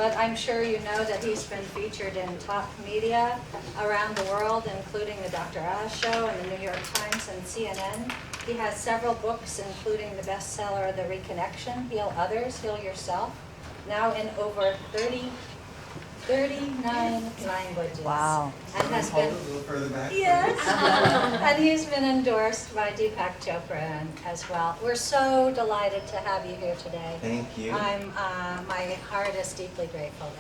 but I'm sure you know that he's been featured in top media around the world, including the Dr. Oz Show and the New York Times and CNN. He has several books, including the bestseller, The Reconnection, Heal Others, Heal Yourself, now in over 39 languages. Wow. And has Hold been, it a little further back. yes, and he's been endorsed by Deepak Chopra as well. We're so delighted to have you here today. Thank you. My heart is deeply grateful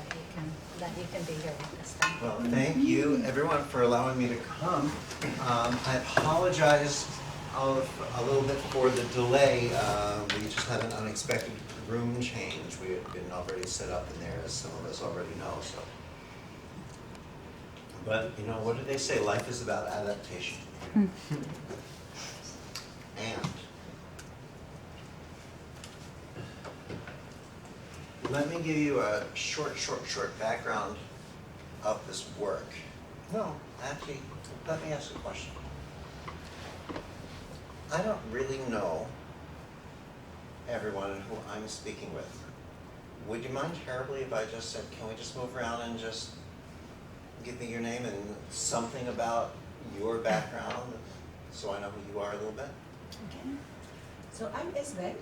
that you can be here with us. Well, thank you, everyone, for allowing me to come. I apologize a little bit for the delay. We just had an unexpected room change. We had been already set up in there, as some of us already know. So, but you know, what do they say? Life is about adaptation. And let me give you a short background of this work. No, actually, let me ask a question. I don't really know everyone who I'm speaking with. Would you mind terribly if I just said, can we just move around and just give me your name and something about your background so I know who you are a little bit? Okay. So I'm Isabel.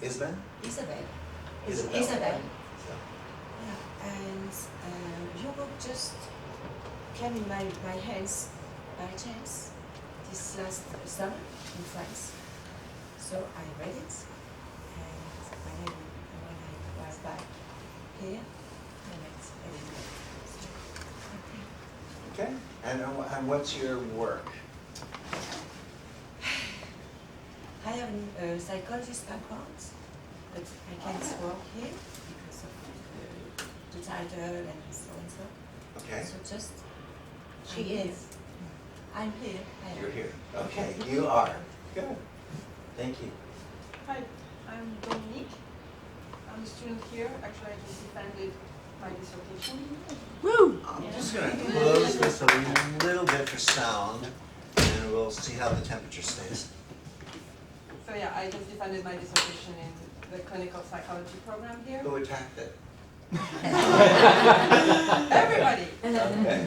Isabel? Isabel. Isabel. Isabel. So, Yeah. And your book just came in my hands by chance this last summer in France. So I read it, and when I was back here, I read it. okay. And what's your work? I have a psychologist background, but I can't work here because of the title and so and so. Okay. So just She is. I'm here. I am. You're here. Okay, you are. Good. Thank you. Hi, I'm Dominique. I'm a student here. Actually, I just defended my dissertation. Woo! I'm just going to close this a little bit for sound, and we'll see how the temperature stays. So yeah, I just defended my dissertation in the clinical psychology program here. Who attacked it? Everybody! Okay.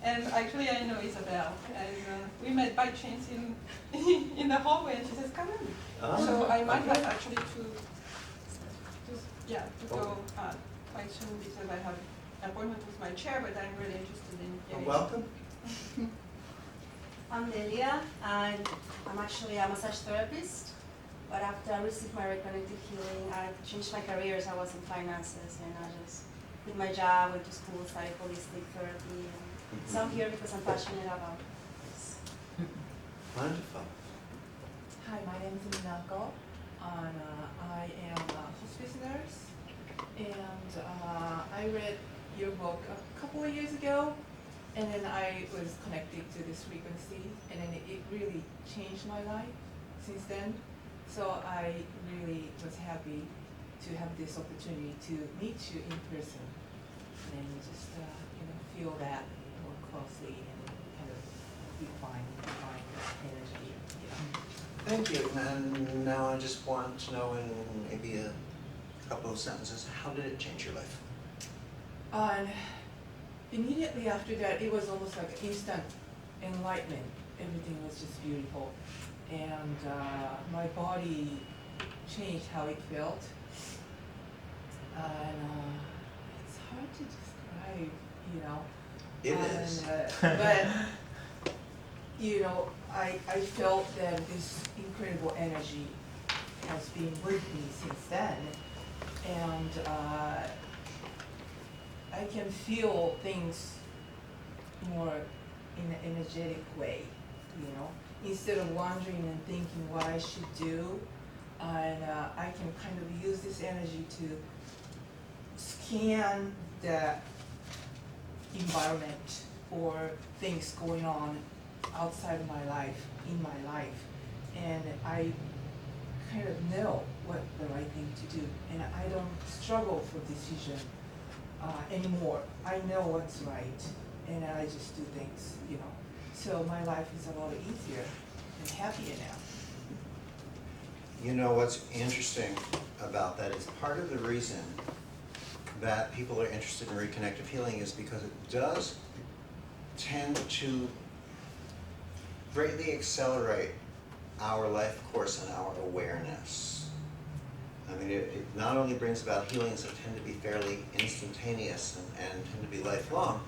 And actually, I know Isabel, and we met by chance in the hallway, and she says, "Come in." Oh, So I might okay. have actually to go quite soon because I have an appointment with my chair, but I'm really interested in Well, hearing. welcome. I'm Nelia, and I'm actually a massage therapist. But after I received my Reconnective Healing, I changed my career as I was in finances, and I just quit my job, went to school, studied holistic therapy. And so I'm here because I'm passionate about this. Wonderful. Hi, my name is Minako, and I am a hospice nurse. And I read your book a couple of years ago, and then I was connected to this frequency, and then it really changed my life since then. So I really was happy to have this opportunity to meet you in person, and just feel that more closely and kind of refine this energy. Thank you. And now I just want to know in maybe a couple of sentences, how did it change your life? And immediately after that, it was almost like instant enlightenment. Everything was just beautiful. And my body changed how it felt. And it's hard to describe, It is. But, I felt that this incredible energy has been with me since then. And I can feel things more in an energetic way, instead of wondering and thinking what I should do. And I can kind of use this energy to scan the environment or things going on outside my life, in my life. And I kind of know what the right thing to do. And I don't struggle for decision anymore. I know what's right, and I just do things, So my life is a lot easier and happier now. You know what's interesting about that is part of the reason that people are interested in reconnective healing is because it does tend to greatly accelerate our life course and our awareness. I mean, it not only brings about healings that tend to be fairly instantaneous and tend to be lifelong,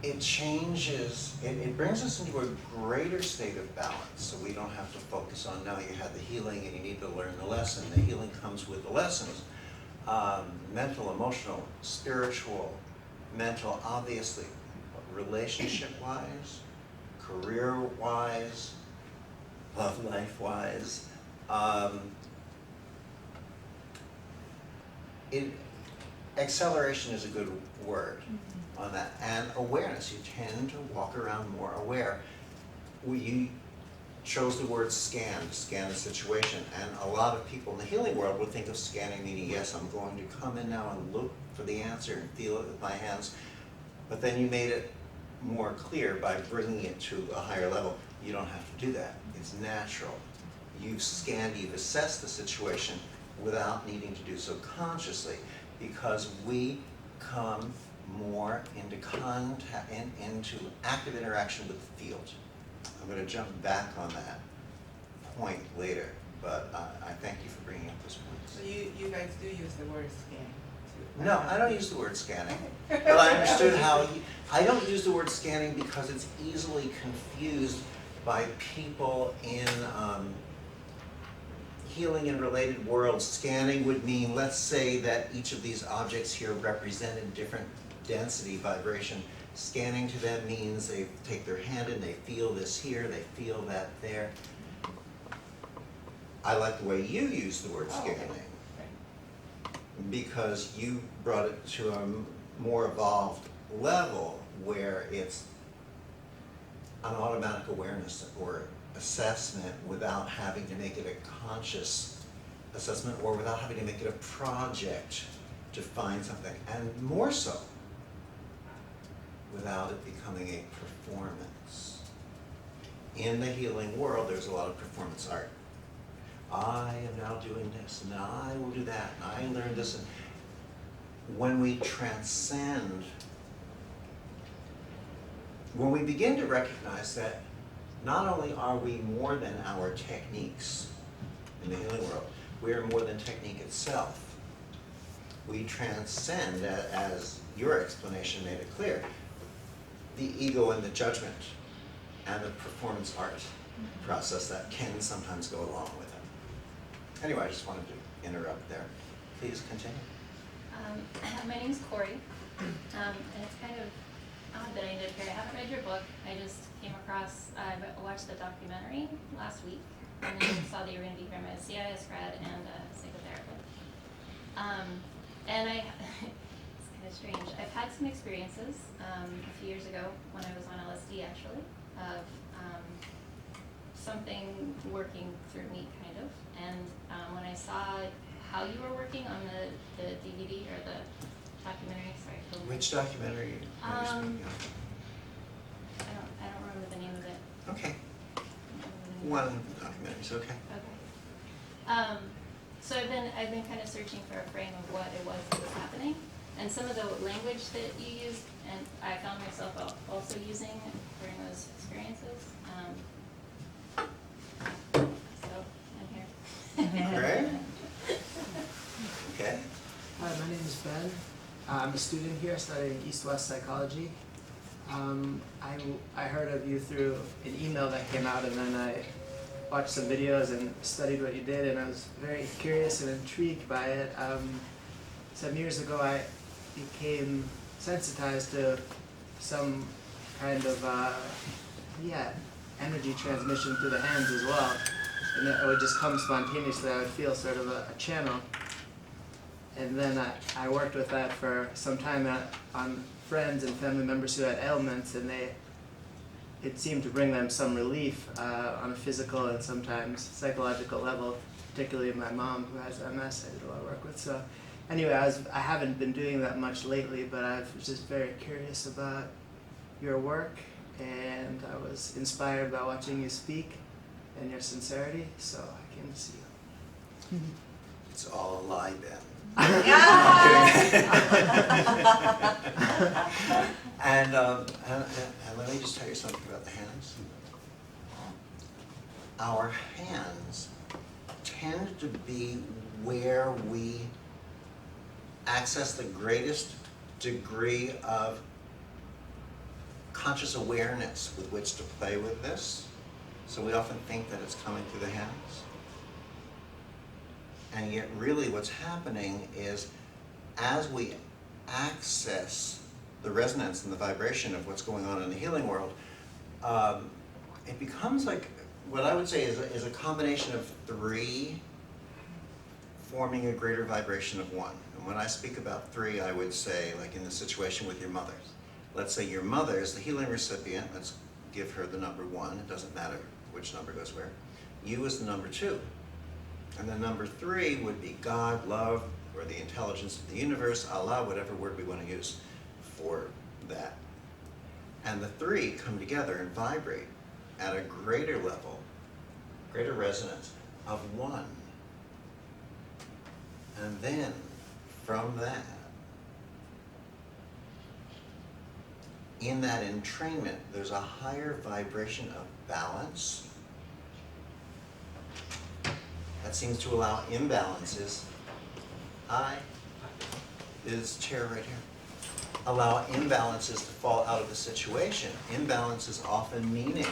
it changes, it brings us into a greater state of balance, so we don't have to focus on, now you had the healing and you need to learn the lesson. The healing comes with the lessons. Mental, emotional, spiritual, mental, obviously, relationship-wise, career-wise, love life-wise. Acceleration is a good word on that. And awareness, you tend to walk around more aware. You chose the word scan the situation, and a lot of people in the healing world would think of scanning meaning, yes, I'm going to come in now and look for the answer and feel it with my hands, but then you made it more clear by bringing it to a higher level. You don't have to do that. It's natural. You've scanned, you've assessed the situation without needing to do so consciously, because we come more into contact, into active interaction with the field. I'm going to jump back on that point later, but I thank you for bringing up this point. So you guys do use the word scan too? No, I don't use the word scanning, but I understood how, I don't use the word scanning because it's easily confused by people in healing and related worlds. Scanning would mean, let's say that each of these objects here represented different density, vibration. Scanning to them means they take their hand and they feel this here, they feel that there. I like the way you use the word scanning, because you brought it to a more evolved level where it's an automatic awareness or assessment without having to make it a conscious assessment, or without having to make it a project to find something, and more so without it becoming a performance. In the healing world, there's a lot of performance art. I am now doing this, and I will do that, and I learned this. And when we transcend, when we begin to recognize that not only are we more than our techniques in the healing world, we are more than technique itself. We transcend, as your explanation made it clear, the ego and the judgment and the performance art process that can sometimes go along with it. Anyway, I just wanted to interrupt there. Please continue. My name's Corey, and it's kind of odd that I ended up here. I haven't read your book. I just came across, I watched the documentary last week, and then saw that you were going to be here. I'm a CIS grad and a psychotherapist. And it's kind of strange. I've had some experiences a few years ago when I was on LSD, actually, of something working through me, kind of. And when I saw how you were working on the DVD or the documentary, sorry. Which documentary? I don't remember the name of it. Okay. One of the documentaries, okay. Okay. So I've been kind of searching for a frame of what it was that was happening, and some of the language that you used, and I found myself also using during those experiences. So I'm here. Great. Okay. Hi, my name is Ben. I'm a student here studying East-West psychology. I heard of you through an email that came out, and then I watched some videos and studied what you did, and I was very curious and intrigued by it. Some years ago I became sensitized to some kind of energy transmission through the hands as well, and it would just come spontaneously. I would feel sort of a channel. And then I worked with that for some time on friends and family members who had ailments, and it seemed to bring them some relief on a physical and sometimes psychological level, particularly my mom, who has MS, I did a lot of work with. So anyway, I haven't been doing that much lately, but I was just very curious about your work, and I was inspired by watching you speak and your sincerity, so I came to see you. It's all a lie, Ben. Yeah. And let me just tell you something about the hands. Our hands tend to be where we access the greatest degree of conscious awareness with which to play with this. So we often think that it's coming through the hands. And yet really what's happening is as we access the resonance and the vibration of what's going on in the healing world, it becomes like what I would say is a combination of three forming a greater vibration of one. And when I speak about three, I would say, like in the situation with your mother. Let's say your mother is the healing recipient. Let's give her the number 1. It doesn't matter which number goes where. You is the number 2. And then number 3 would be God, love, or the intelligence of the universe, Allah, whatever word we want to use for that. And the 3 come together and vibrate at a greater level, greater resonance of 1. And then from that, in that entrainment, there's a higher vibration of balance that seems to allow imbalances. Is chair right here. Allow imbalances to fall out of the situation. Imbalances often meaning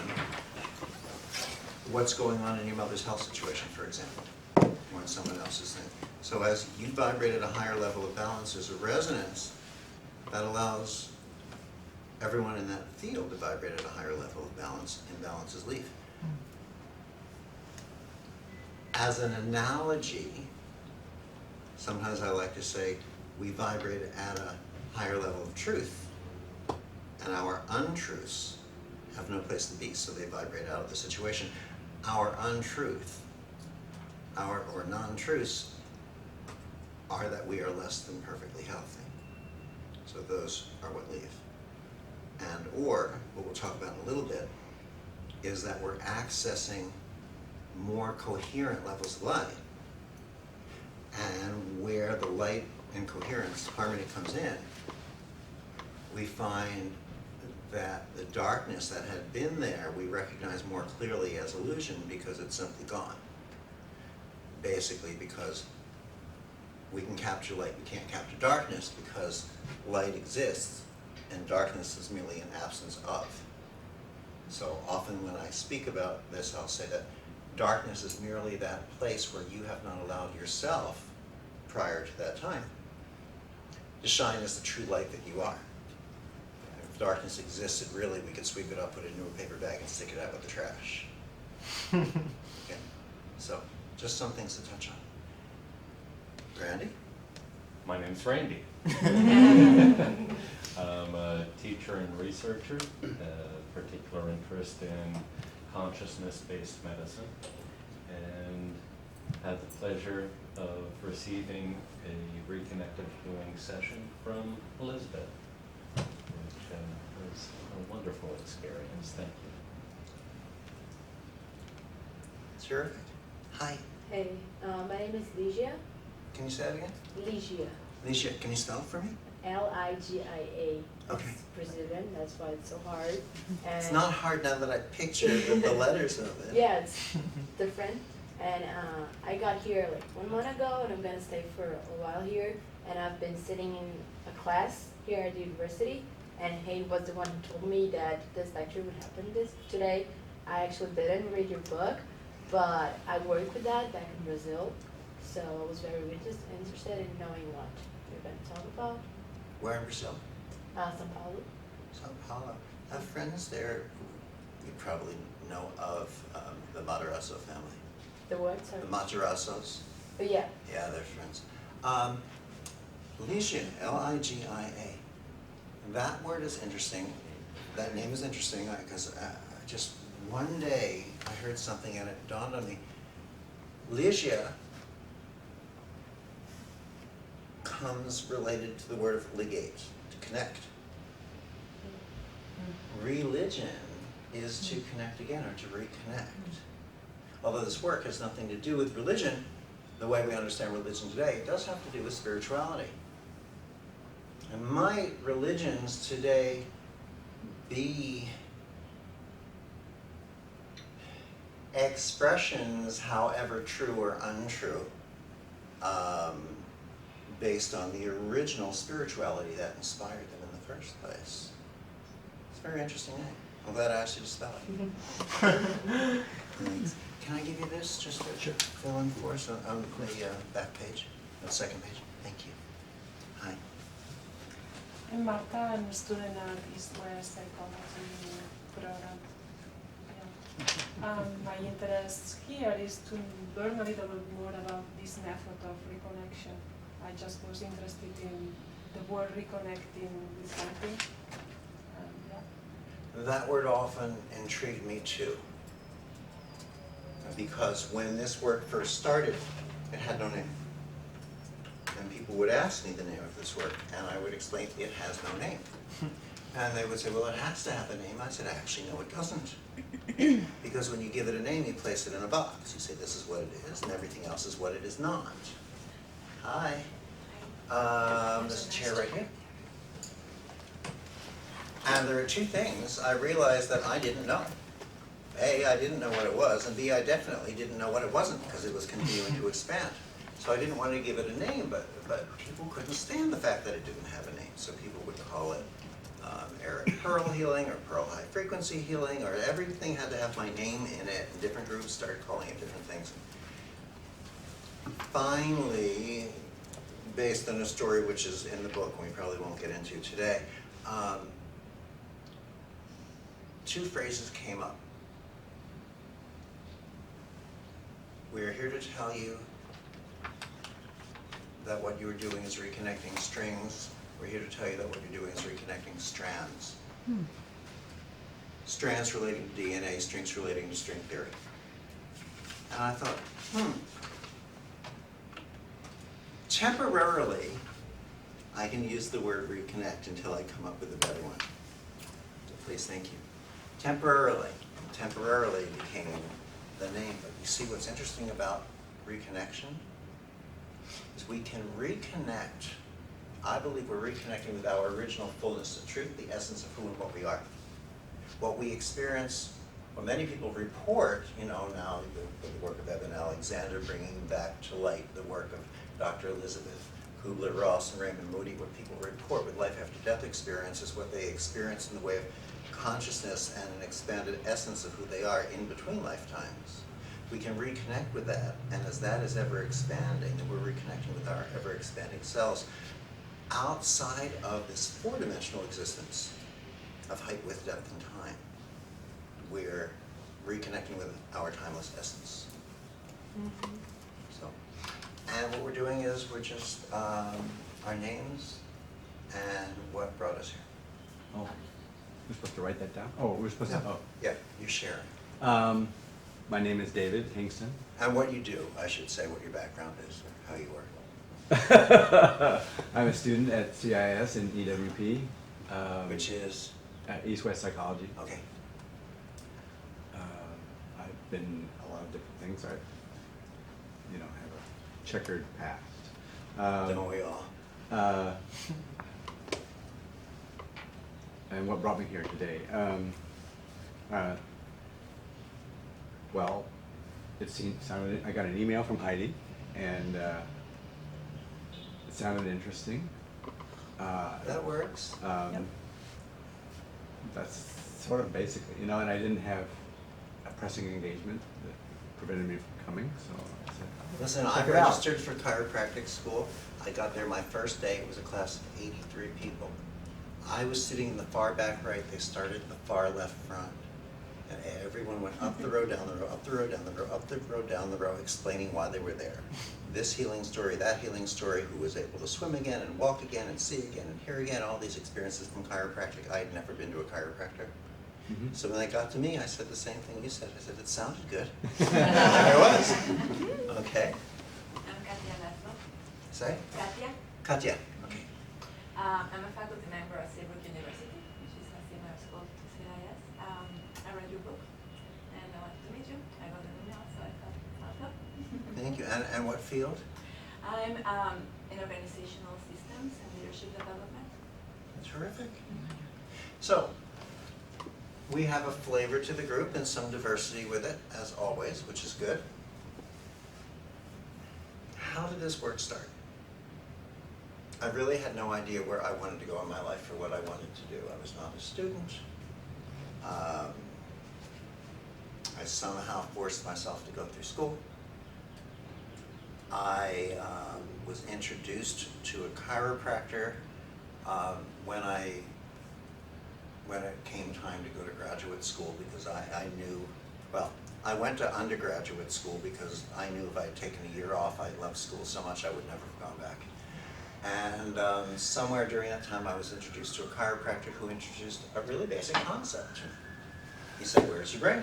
what's going on in your mother's health situation, for example, or in someone else's thing. So as you vibrate at a higher level of balance, there's a resonance that allows everyone in that field to vibrate at a higher level of balance. Imbalances leave. As an analogy, sometimes I like to say we vibrate at a higher level of truth, and our untruths have no place to be, so they vibrate out of the situation. Our untruth, or non-truths, are that we are less than perfectly healthy. So those are what leave. And or, what we'll talk about in a little bit, is that we're accessing more coherent levels of light. And where the light and coherence, harmony comes in, we find that the darkness that had been there, we recognize more clearly as illusion because it's simply gone. Basically because we can capture light, we can't capture darkness because light exists and darkness is merely an absence of. So often when I speak about this, I'll say that darkness is merely that place where you have not allowed yourself, prior to that time, to shine as the true light that you are. If darkness existed, really, we could sweep it up, put it into a paper bag, and stick it out with the trash. Okay. So, just some things to touch on. Randy? My name's Randy. I'm a teacher and researcher, particular interest in consciousness-based medicine, and had the pleasure of receiving a Reconnective Healing session from Elizabeth, which was a wonderful experience. Thank you. Terrific. Hi. Hey, my name is Ligia. Can you say that again? Ligia. Alicia, can you spell it for me? Ligia. Okay. It's Brazilian, that's why it's so hard. And It's not hard now that I pictured the letters of it. yeah, it's different. And I got here like 1 month ago, and I'm gonna stay for a while here. And I've been sitting in a class here at the university, and Hayden was the one who told me that this lecture would happen today. I actually didn't read your book, but I work with that back in Brazil, so I was very interested in knowing what you're going to talk about. Where in Brazil? São Paulo. Sao Paulo. I have friends there who you probably know of, the Matarasso family. The what? Sorry. The Matarassos. Oh, yeah. Yeah, they're friends. Ligia, L-I-G-I-A. That word is interesting. That name is interesting because just one day I heard something and it dawned on me. Ligia comes related to the word of ligate, to connect. Religion is to connect again or to reconnect. Although this work has nothing to do with religion, the way we understand religion today, it does have to do with spirituality. And might religions today be expressions, however true or untrue, based on the original spirituality that inspired them in the first place? It's a very interesting name. I'm glad I asked you to spell it. Thanks. Can I give you this just to fill in for us on the back page, the second page? Thank you. Hi. I'm Marta. I'm a student at East-West Psychology program. Yeah. My interest here is to learn a little bit more about this method of reconnection. I just was interested in the word reconnecting with something. Yeah. That word often intrigued me too, because when this work first started, it had no name. And people would ask me the name of this work, and I would explain it has no name. And they would say, well, it has to have a name. I said, actually, no, it doesn't. Because when you give it a name, you place it in a box. You say, this is what it is, and everything else is what it is not. Hi. There's a chair right here. And there are two things I realized that I didn't know. A, I didn't know what it was, and B, I definitely didn't know what it wasn't, because it was continuing to expand. So I didn't want to give it a name, but people couldn't stand the fact that it didn't have a name. So people would call it Eric Pearl Healing, or Pearl High Frequency Healing, or everything had to have my name in it, and different groups started calling it different things. Finally, based on a story which is in the book, and we probably won't get into today, two phrases came up. We are here to tell you that what you are doing is reconnecting strings. We're here to tell you that what you're doing is reconnecting strands. Strands relating to DNA, strings relating to string theory. And I thought, temporarily, I can use the word reconnect until I come up with a better one. So please, thank you. Temporarily became the name. But you see what's interesting about reconnection is we can reconnect. I believe we're reconnecting with our original fullness of truth, the essence of who and what we are. What we experience, what many people report, now the work of Eben Alexander bringing back to light the work of Dr. Elizabeth Kubler-Ross and Raymond Moody, what people report with life after death experience is what they experience in the way of consciousness and an expanded essence of who they are in between lifetimes. We can reconnect with that, and as that is ever expanding, and we're reconnecting with our ever expanding selves outside of this four-dimensional existence of height, width, depth, and time. We're reconnecting with our timeless essence. So, and what we're doing is we're just our names and what brought us here. Oh, we're supposed to write that down? Oh, we're supposed to, oh. Yeah, you're sharing. My name is David Hingston. And what you do, I should say what your background is, or how you work. I'm a student at CIS in EWP. Which is? East-West Psychology. Okay. I've been a lot of different things. I have a checkered past. Don't we all? And what brought me here today? Well, I got an email from Heidi, and it sounded interesting. That works. Yep. That's sort of basically, and I didn't have a pressing engagement that prevented me from coming, so I said, Listen, I registered for chiropractic school. I got there my first day. It was a class of 83 people. I was sitting in the far back right. They started in the far left front. And everyone went up the row, down the row, up the row, down the row, up the row, down the row, explaining why they were there. This healing story, that healing story, who was able to swim again and walk again and see again and hear again, all these experiences from chiropractic. I had never been to a chiropractor. So when they got to me, I said the same thing you said. I said, it sounded good. And there it was. Okay. I'm Katia Laszlo. Say? Katia. Katia. Okay. I'm a faculty member at Seabrook University, which is a similar school to CIS. I read your book, and I wanted to meet you. I got an email, so I thought I'll come. Thank you. And what field? I'm in organizational systems and leadership development. Terrific. So, we have a flavor to the group and some diversity with it, as always, which is good. How did this work start? I really had no idea where I wanted to go in my life or what I wanted to do. I was not a student. I somehow forced myself to go through school. I was introduced to a chiropractor when it came time to go to graduate school, because I knew, well, I went to undergraduate school because I knew if I had taken a year off, I loved school so much I would never have gone back. And somewhere during that time I was introduced to a chiropractor who introduced a really basic concept. He said, where's your brain?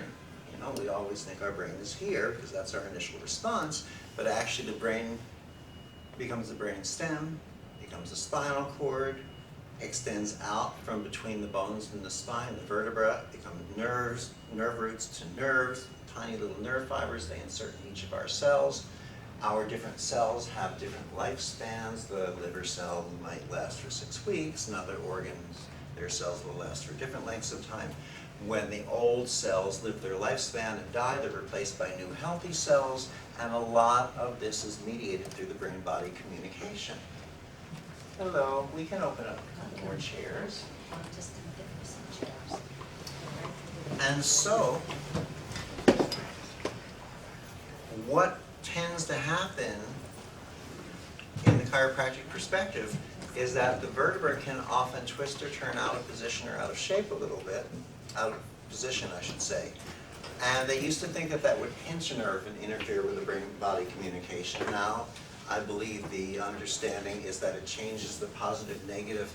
You know, we always think our brain is here because that's our initial response, but actually the brain becomes the brain stem, becomes the spinal cord, extends out from between the bones and the spine, the vertebra, become nerves, nerve roots to nerves, tiny little nerve fibers they insert in each of our cells. Our different cells have different lifespans. The liver cell might last for 6 weeks, and other organs, their cells will last for different lengths of time. When the old cells live their lifespan and die, they're replaced by new healthy cells, and a lot of this is mediated through the brain-body communication. Hello, we can open up a couple more chairs. Just gonna give me some chairs. And so, what tends to happen in the chiropractic perspective is that the vertebra can often twist or turn out of position or out of shape a little bit, out of position I should say. And they used to think that that would pinch a nerve and interfere with the brain-body communication. Now, I believe the understanding is that it changes the positive negative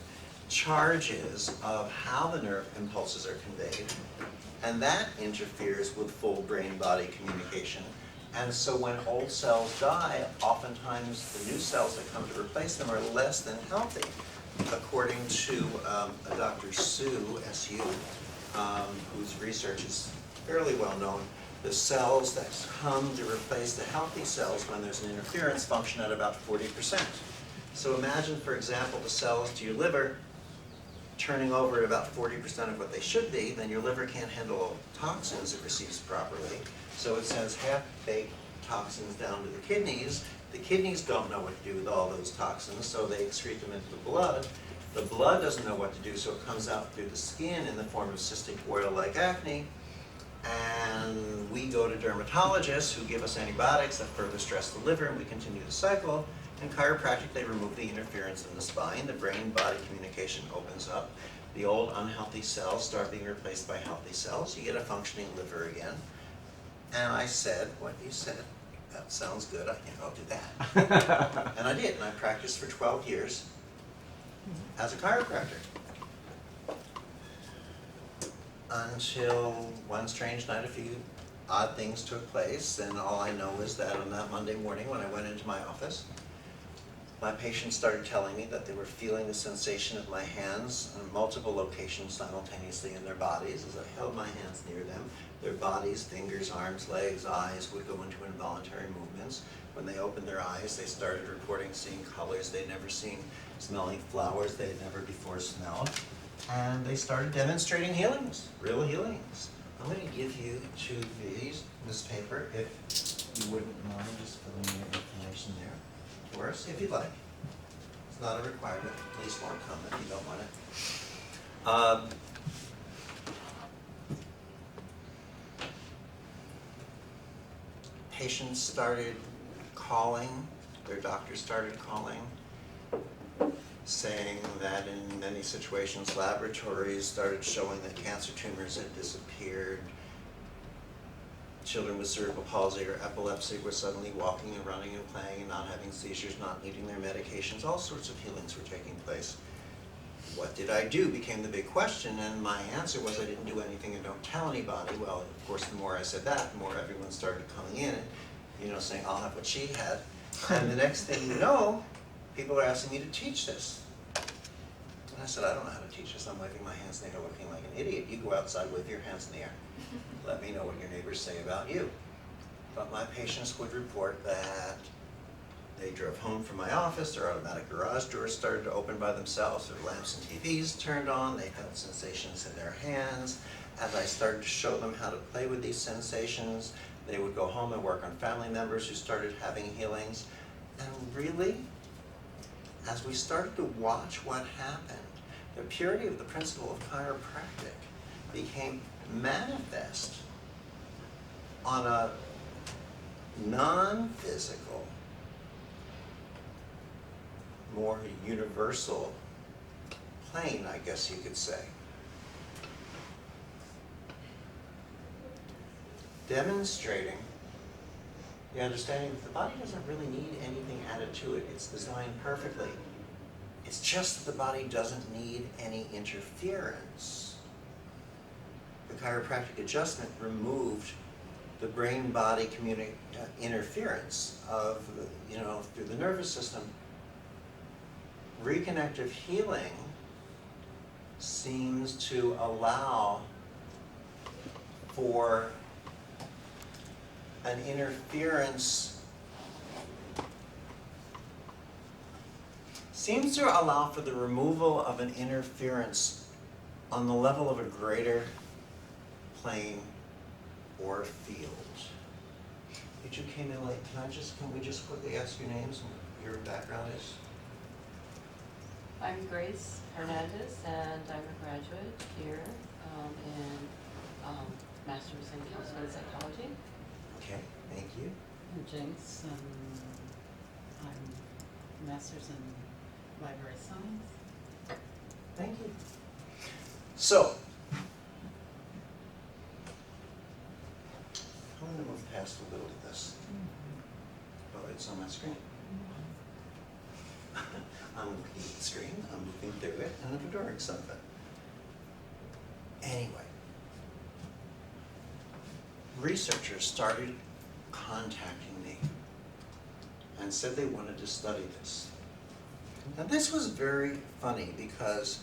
charges of how the nerve impulses are conveyed, and that interferes with full brain-body communication. And so when old cells die, oftentimes the new cells that come to replace them are less than healthy. According to a Dr. Su, S.U., whose research is fairly well known, the cells that come to replace the healthy cells when there's an interference function at about 40%. So imagine, for example, the cells to your liver turning over at about 40% of what they should be, then your liver can't handle toxins it receives properly. So it sends half-baked toxins down to the kidneys. The kidneys don't know what to do with all those toxins, so they excrete them into the blood. The blood doesn't know what to do, so it comes out through the skin in the form of cystic oil-like acne. And we go to dermatologists who give us antibiotics that further stress the liver, and we continue the cycle. In chiropractic, they remove the interference in the spine. The brain-body communication opens up. The old unhealthy cells start being replaced by healthy cells. You get a functioning liver again. And I said, what you said, that sounds good, I think I'll do that. And I did, and I practiced for 12 years as a chiropractor. Until one strange night, a few odd things took place, and all I know is that on that Monday morning when I went into my office, my patients started telling me that they were feeling the sensation of my hands in multiple locations simultaneously in their bodies. As I held my hands near them, their bodies, fingers, arms, legs, eyes would go into involuntary movements. When they opened their eyes, they started reporting seeing colors they'd never seen, smelling flowers they had never before smelled. And they started demonstrating healings, real healings. I'm going to give you this paper, if you wouldn't mind just filling in your information there for us, if you'd like. It's not a requirement, please won't come if you don't want it. Patients started calling, their doctors started calling, saying that in many situations laboratories started showing that cancer tumors had disappeared. Children with cerebral palsy or epilepsy were suddenly walking and running and playing and not having seizures, not needing their medications. All sorts of healings were taking place. What did I do became the big question, and my answer was I didn't do anything and don't tell anybody. Well, of course, the more I said that, the more everyone started coming in and, saying, I'll have what she had. And the next thing you know, people are asking me to teach this. And I said, I don't know how to teach this. I'm waving my hands in the air looking like an idiot. You go outside, wave your hands in the air. Let me know what your neighbors say about you. But my patients would report that they drove home from my office, their automatic garage doors started to open by themselves, their lamps and TVs turned on, they felt sensations in their hands. As I started to show them how to play with these sensations, they would go home and work on family members who started having healings. And really, as we started to watch what happened, the purity of the principle of chiropractic became manifest on a non-physical, more universal plane, I guess you could say. Demonstrating the understanding that the body doesn't really need anything added to it. It's designed perfectly. It's just that the body doesn't need any interference. The chiropractic adjustment removed the brain-body interference of, through the nervous system. Reconnective healing seems to allow for an interference, seems to allow for the removal of an interference on the level of a greater plane or field. You came in late. Can we just quickly ask your names and what your background is? I'm Grace Hernandez, and I'm a graduate here in Master's in Counseling and Psychology. Okay, thank you. I'm Jinx, I'm Master's in Library Science. Thank you. So, I'm going to move past a little of this. Oh, it's on my screen. I'm looking at the screen, I'm moving through it, and I'm adoring some of it. Anyway, researchers started contacting me and said they wanted to study this. Now this was very funny because,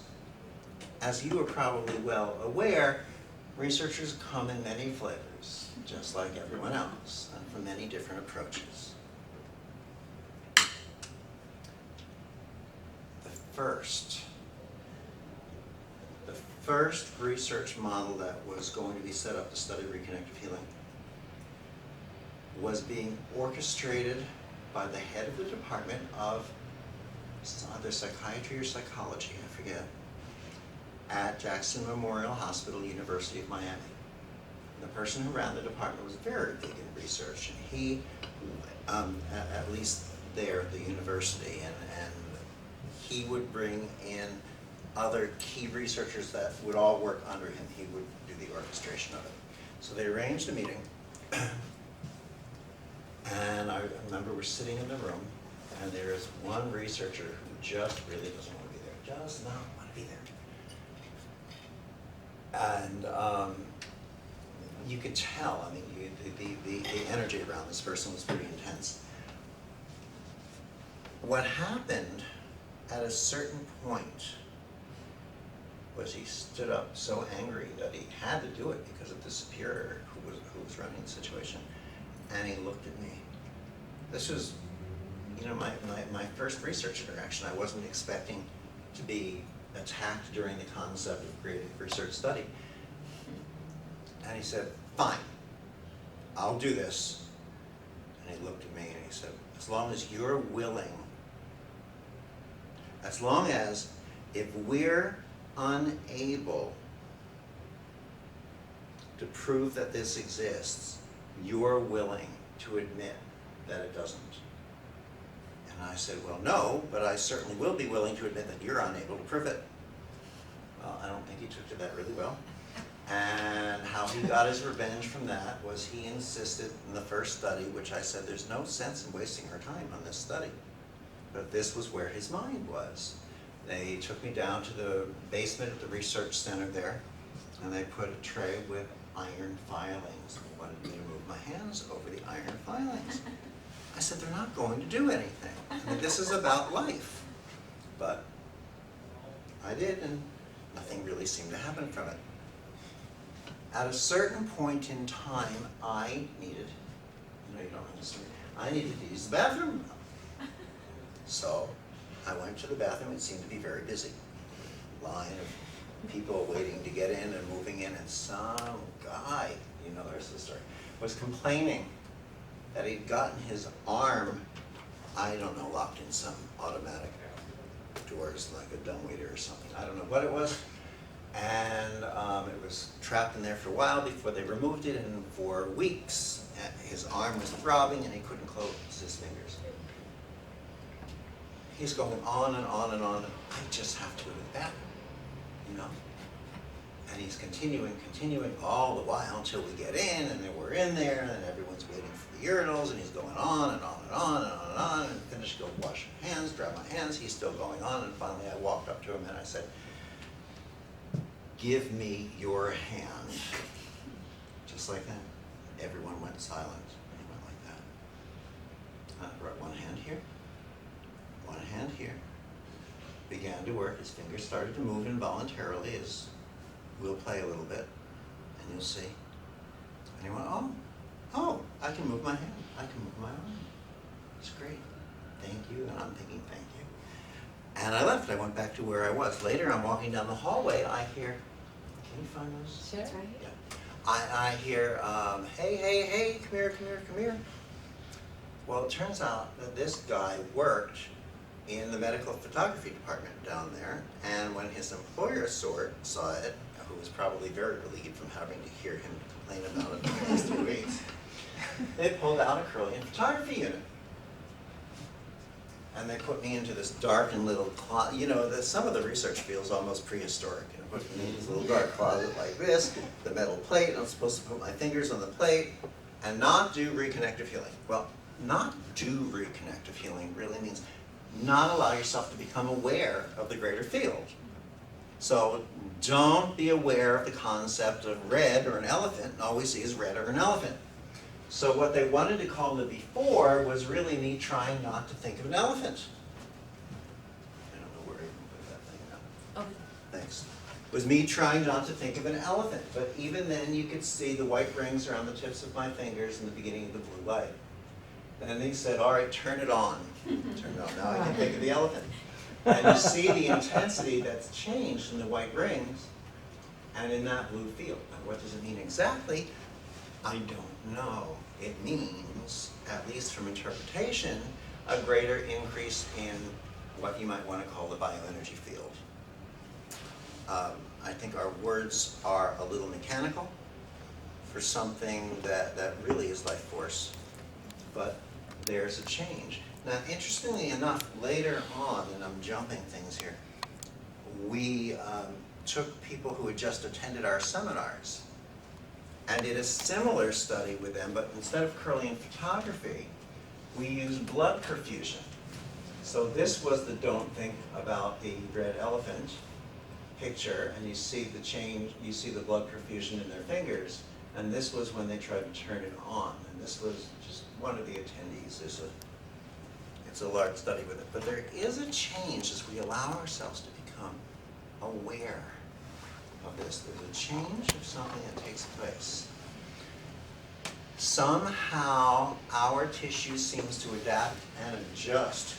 as you are probably well aware, researchers come in many flavors, just like everyone else, and from many different approaches. The first research model that was going to be set up to study reconnective healing was being orchestrated by the head of the department of either psychiatry or psychology, I forget, at Jackson Memorial Hospital, University of Miami. The person who ran the department was very big in research, and he, at least there at the university, and he would bring in other key researchers that would all work under him. He would do the orchestration of it. So they arranged a meeting, and I remember we're sitting in the room, and there is one researcher who just really doesn't want to be there, does not want to be there. And you could tell, I mean, the energy around this person was pretty intense. What happened at a certain point was he stood up so angry that he had to do it because of the superior who was running the situation, and he looked at me. This was, my first research interaction. I wasn't expecting to be attacked during the concept of creative research study. And he said, "Fine, I'll do this." And he looked at me and he said, "As long as you're willing, as long as if we're unable to prove that this exists, you're willing to admit that it doesn't." And I said, "Well, no, but I certainly will be willing to admit that you're unable to prove it." Well, I don't think he took to that really well. And how he got his revenge from that was he insisted in the first study, which I said, there's no sense in wasting our time on this study. But this was where his mind was. They took me down to the basement of the research center there, and they put a tray with iron filings. They wanted me to move my hands over the iron filings. I said, they're not going to do anything. I mean, this is about life. But I did, and nothing really seemed to happen from it. At a certain point in time, I needed, you don't understand, I needed to use the bathroom. So I went to the bathroom, it seemed to be very busy. Line of people waiting to get in and moving in, and some guy, you know the rest of the story, was complaining that he'd gotten his arm, I don't know, locked in some automatic doors like a dumbwaiter or something. I don't know what it was. And it was trapped in there for a while before they removed it, and for weeks his arm was throbbing and he couldn't close his fingers. He's going on and on and on. I just have to go to the bathroom, you know? And he's continuing all the while until we get in, and then we're in there, and everyone's waiting for the urinals, and he's going on and on and on and on and on, and finished, go wash my hands, grab my hands, he's still going on, and finally I walked up to him and I said, "Give me your hand." Just like that. Everyone went silent. And he went like that. I brought one hand here, one hand here. Began to work. His fingers started to move involuntarily, as we'll play a little bit, and you'll see. And he went, oh, I can move my hand. I can move my arm. It's great. Thank you. And I'm thinking, thank you. And I left. I went back to where I was. Later, I'm walking down the hallway. I hear, can you find those? Sure. Yeah. I hear, hey, come here. Well, it turns out that this guy worked in the medical photography department down there, and when his employer saw it, who was probably very relieved from having to hear him complain about it for the last 2 weeks, they pulled out a Curlian photography unit. And they put me into this darkened little closet. You know, some of the research feels almost prehistoric. You know, put me in this little dark closet like this, the metal plate. I'm supposed to put my fingers on the plate and not do reconnective healing. Well, not do reconnective healing really means not allow yourself to become aware of the greater field. So don't be aware of the concept of red or an elephant, and all we see is red or an elephant. So what they wanted to call the before was really me trying not to think of an elephant. I don't know where I even put that thing now. Okay. Thanks. Was me trying not to think of an elephant, but even then you could see the white rings around the tips of my fingers in the beginning of the blue light. And he said, all right, turn it on. Turn it on. Now I can think of the elephant. And you see the intensity that's changed in the white rings and in that blue field. Now, what does it mean exactly? I don't know. It means, at least from interpretation, a greater increase in what you might want to call the bioenergy field. I think our words are a little mechanical for something that really is life force, but there's a change. Now, interestingly enough, later on, and I'm jumping things here, we took people who had just attended our seminars and did a similar study with them, but instead of Curlian photography, we used blood perfusion. So this was the don't think about the red elephant picture, and you see the change, you see the blood perfusion in their fingers, and this was when they tried to turn it on, and this was just one of the attendees. It's a large study with it, but there is a change as we allow ourselves to become aware of this. There's a change of something that takes place. Somehow our tissue seems to adapt and adjust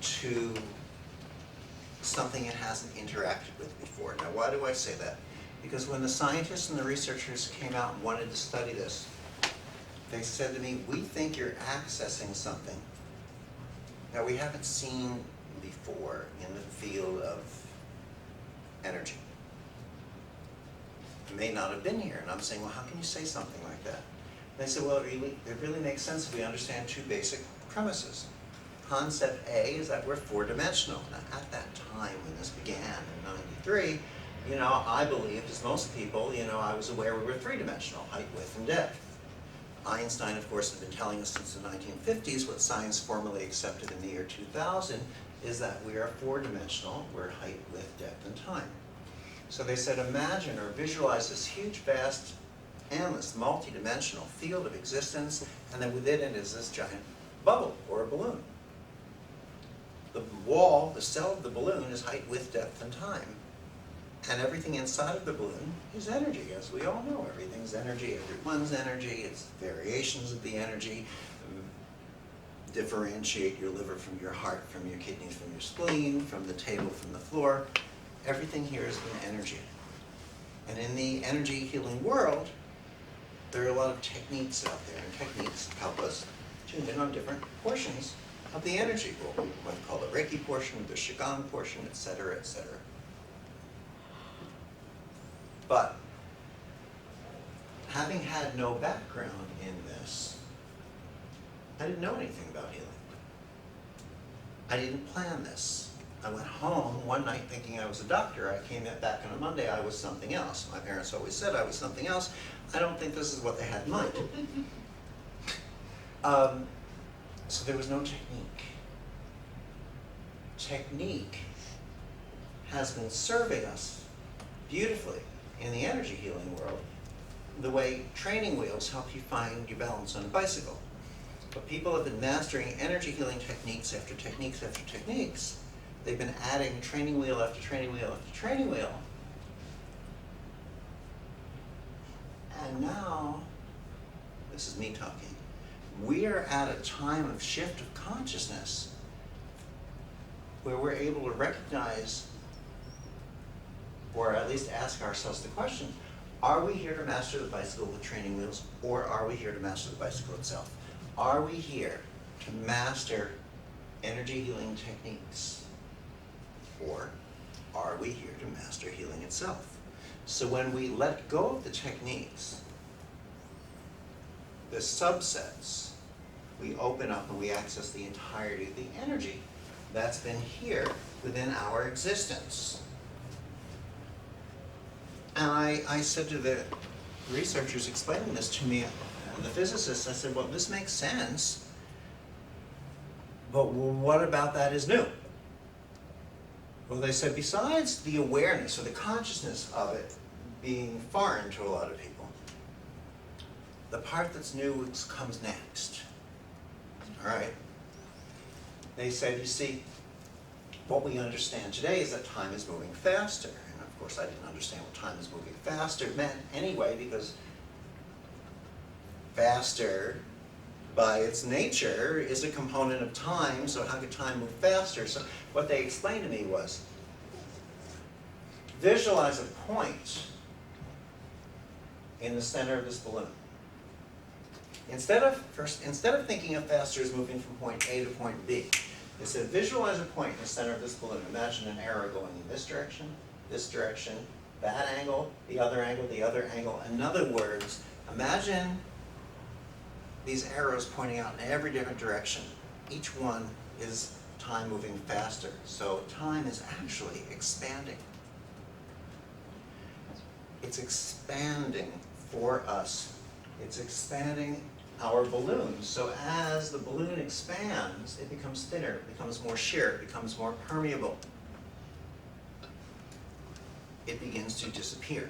to something it hasn't interacted with before. Now, why do I say that? Because when the scientists and the researchers came out and wanted to study this, they said to me, we think you're accessing something that we haven't seen before in the field of energy. It may not have been here. And I'm saying, well, how can you say something like that? And they said, well, it really makes sense if we understand two basic premises. Concept A is that we're four-dimensional. Now, at that time when this began in '93, you know, I believed, as most people, you know, I was aware we were three-dimensional, height, width, and depth. Einstein, of course, has been telling us since the 1950s what science formally accepted in the year 2000 is that we are four-dimensional. We're height, width, depth, and time. So they said, imagine or visualize this huge, vast, endless, multi-dimensional field of existence, and then within it is this giant bubble or a balloon. The wall, the cell of the balloon is height, width, depth, and time. And everything inside of the balloon is energy, as we all know. Everything's energy, everyone's energy, it's variations of the energy. differentiate your liver from your heart, from your kidneys, from your spleen, from the table, from the floor. Everything here is in energy. And in the energy healing world, there are a lot of techniques out there, and techniques help us tune in on different portions of the energy. Well, we might call the Reiki portion, the Qigong portion, etc., etc. But having had no background in this, I didn't know anything about healing. I didn't plan this. I went home one night thinking I was a doctor. I came back on a Monday, I was something else. My parents always said I was something else. I don't think this is what they had in mind. So there was no technique. Technique has been serving us beautifully in the energy healing world, the way training wheels help you find your balance on a bicycle. But people have been mastering energy healing techniques after techniques after techniques. They've been adding training wheel after training wheel after training wheel. And now, this is me talking, we are at a time of shift of consciousness where we're able to recognize, or at least ask ourselves the question, are we here to master the bicycle with training wheels, or are we here to master the bicycle itself? Are we here to master energy healing techniques, or are we here to master healing itself? So when we let go of the techniques, the subsets, we open up and we access the entirety of the energy that's been here within our existence. And I said to the researchers explaining this to me, and the physicists, I said, well, this makes sense, but what about that is new? Well, they said, besides the awareness or the consciousness of it being foreign to a lot of people, the part that's new comes next. All right? They said, you see, what we understand today is that time is moving faster. And of course, I didn't understand what time is moving faster meant anyway, because faster, by its nature, is a component of time, so how could time move faster? So what they explained to me was, visualize a point in the center of this balloon. Instead of thinking of faster as moving from point A to point B, they said visualize a point in the center of this balloon. Imagine an arrow going in this direction, that angle, the other angle, the other angle. In other words, imagine these arrows pointing out in every different direction. Each one is time moving faster. So time is actually expanding. It's expanding for us. It's expanding our balloon. So as the balloon expands, it becomes thinner, it becomes more sheer, it becomes more permeable. It begins to disappear.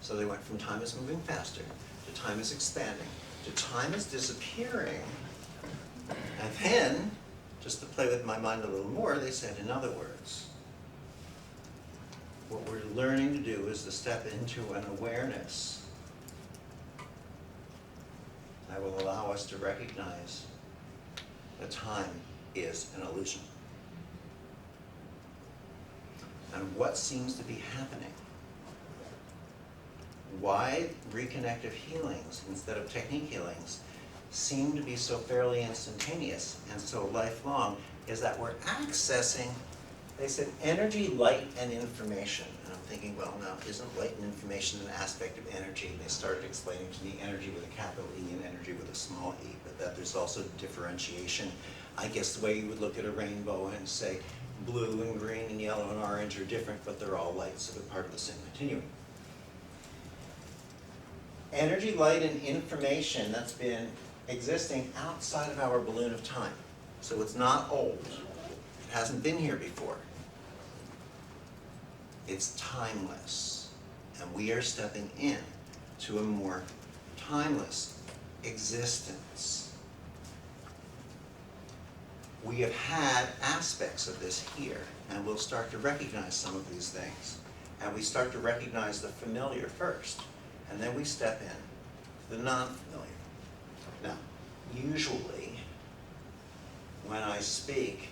So they went from time is moving faster, to time is expanding, to time is disappearing. And then, just to play with my mind a little more, they said, in other words, what we're learning to do is to step into an awareness that will allow us to recognize that time is an illusion. And what seems to be happening, why reconnective healings instead of technique healings seem to be so fairly instantaneous and so lifelong, is that we're accessing, they said, energy, light, and information. And I'm thinking, well, now, isn't light and information an aspect of energy? And they started explaining to me energy with a capital E and energy with a small e, but that there's also differentiation. I guess the way you would look at a rainbow and say blue and green and yellow and orange are different, but they're all light, so they're part of the same continuum. Energy, light, and information that's been existing outside of our balloon of time. So it's not old. It hasn't been here before. It's timeless. And we are stepping in to a more timeless existence. We have had aspects of this here, and we'll start to recognize some of these things. And we start to recognize the familiar first, and then we step in the non-familiar. Now, usually, when I speak,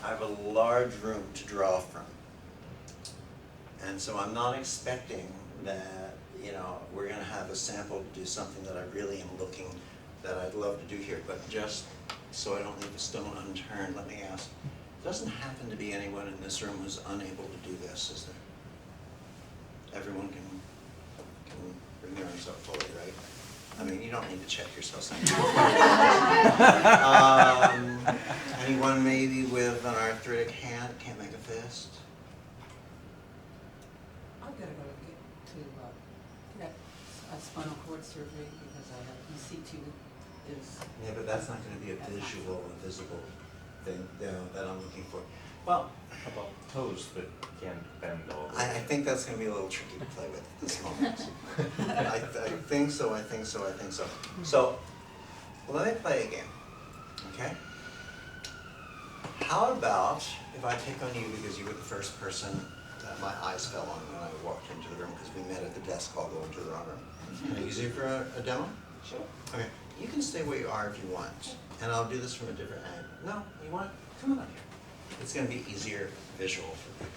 I have a large room to draw from. And so I'm not expecting that, you know, we're gonna have a sample to do something that I really am looking, that I'd love to do here, but just so I don't leave a stone unturned, let me ask, doesn't happen to be anyone in this room who's unable to do this, is there? Everyone can bring their arms up fully, right? I mean, you don't need to check yourself. Anyone maybe with an arthritic hand can't make a fist? I'm gonna go get a spinal cord surgery because I have EC2 is. Yeah, but that's not gonna be a visual, a visible thing, you know, that I'm looking for. Well, How about toes that can't bend all the I way? think that's gonna be a little tricky to play with at this moment. I think so, I think so, I think so. So, let me play a game, okay? How about if I pick on you because you were the first person that my eyes fell on when I walked into the room because we met at the desk, I'll go into the wrong room. Is it easier for a demo? Sure. Okay, you can stay where you are if you want, and I'll do this from a different angle. No, you want? Come on here. It's gonna be easier visual for people.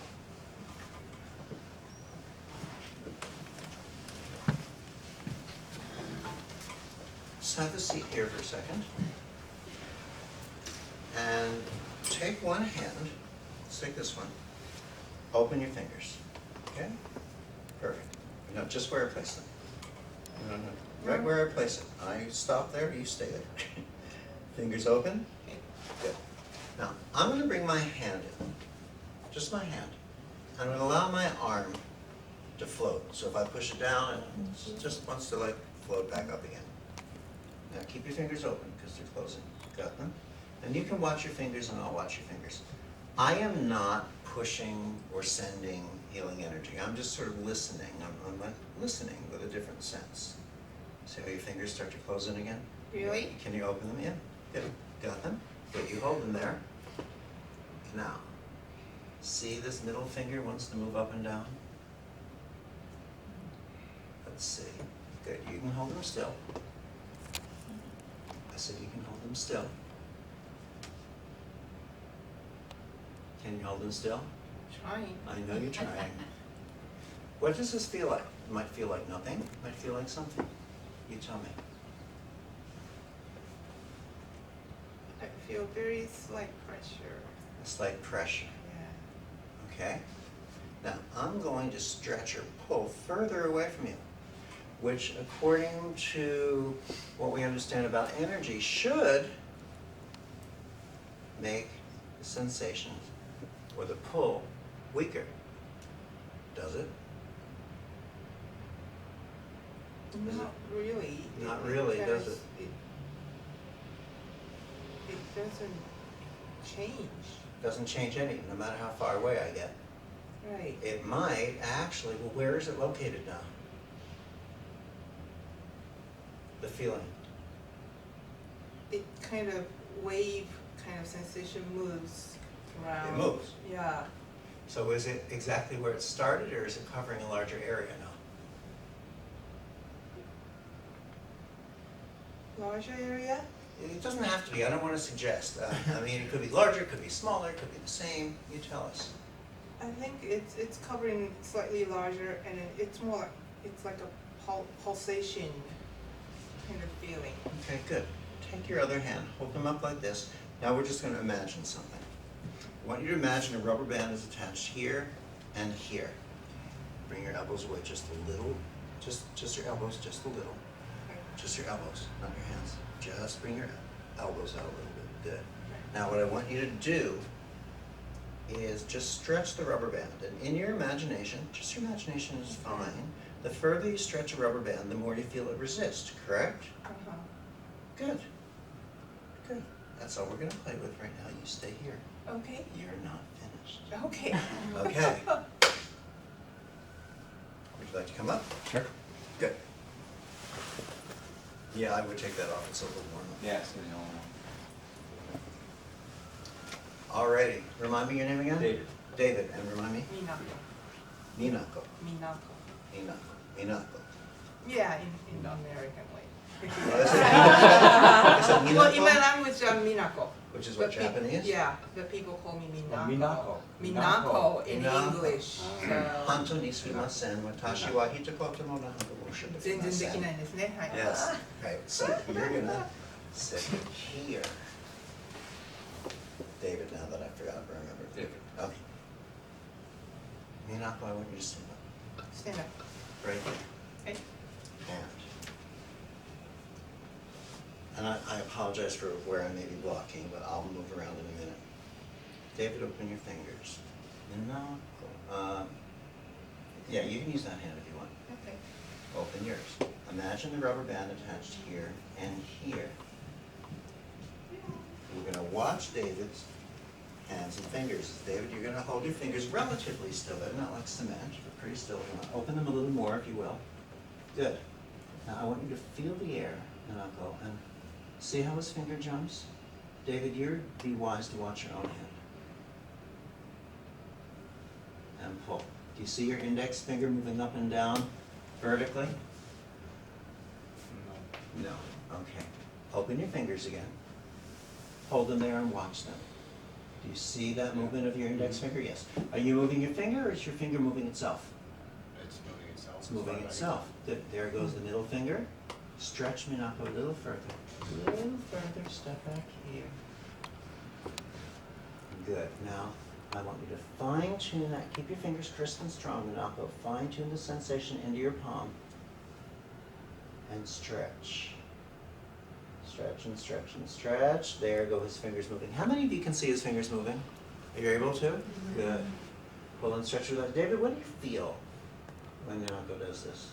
Just have a seat here for a second. And take one hand, let's take this one. Open your fingers, okay? Perfect. No, just where I place them. No, right where I place it. I stop there, you stay there. Fingers open. Good. Now, I'm gonna bring my hand in, just my hand. I'm gonna allow my arm to float. So if I push it down, it just wants to like float back up again. Now keep your fingers open because they're closing. Got them? And you can watch your fingers and I'll watch your fingers. I am not pushing or sending healing energy. I'm just sort of listening. I'm like listening with a different sense. See how your fingers start to close in again? Really? Can you open them? Yeah. Good. Got them? Good. You hold them there. Now, see this middle finger wants to move up and down? Let's see. Good. You can hold them still. I said you can hold them still. Can you hold them still? Trying. I know you're trying. What does this feel like? It might feel like nothing. It might feel like something. You tell me. I feel very slight pressure. A slight pressure. Yeah. Okay? Now, I'm going to stretch or pull further away from you, which according to what we understand about energy should make the sensation or the pull weaker. Does it? Not really. Not really, does it? It doesn't change. Doesn't change any, no matter how far away I get. Right. It might actually, well, where is it located now? The feeling. It kind of wave kind of sensation moves around. It moves. Yeah. So is it exactly where it started, or is it covering a larger area now? Larger area? It doesn't have to be, I don't want to suggest. I mean, it could be larger, it could be smaller, it could be the same. You tell us. I think it's covering slightly larger, and it's more like it's like a pulsation kind of feeling. Okay, good. Take your other hand, hold them up like this. Now we're just going to imagine something. I want you to imagine a rubber band is attached here and here. Bring your elbows away just a little, just your elbows, just a little. Just your elbows, not your hands. Just bring your elbows out a little bit. Good. Now what I want you to do is just stretch the rubber band. And in your imagination, just your imagination is fine. The further you stretch a rubber band, the more you feel it resist, correct? Uh-huh. Good. Good. That's all we're going to play with right now. You stay here. Okay. You're not finished. Okay. Okay. Would you like to come up? Sure. Good. Yeah, I would take that off. It's a little warm. Yes. Alrighty. Remind me your name again? David. David. And remind me? Minako. Minako. Minako. Minako. Minako. Yeah, in American way. Well, is it Well, in my Minako? language, Minako. Which is what, But Japanese? Yeah, the people call me Minako. Minako. Minako in Minako. English. Hanto ni sumimasen, watashi wa hitakoto no nahanto wo 全然できないですね。はい。 Yes. Okay, so you're gonna sit here. David, now that I forgot to remember. David. Okay. Minako, I want you to stand up. Stand up. Right there. Okay. And I apologize for where I may be blocking, but I'll move around in a minute. David, open your fingers. Minako. Yeah, you can use that hand if you want. Okay. Open yours. Imagine the rubber band attached here and here. We're going to watch David's hands and fingers. David, you're going to hold your fingers relatively still. They're not like cement, but pretty still. Open them a little more if you will. Good. Now I want you to feel the air, and I'll go and see how his finger jumps. David, you'd be wise to watch your own hand. And pull. Do you see your index finger moving up and down vertically? No. Okay. Open your fingers again. Hold them there and watch them. Do you see that movement of your index finger? Yes. Are you moving your finger, or is your finger moving itself? It's moving itself. It's moving itself. Good. There goes the middle finger. Stretch Minako a little further. A little further. Step back here. Good. Now, I want you to fine-tune that. Keep your fingers crisp and strong, Minako. Fine-tune the sensation into your palm. And stretch. Stretch and stretch and stretch. There go his fingers moving. How many of you can see his fingers moving? Are you able to? Good. Pull and stretch your legs. David, what do you feel when Minako does this?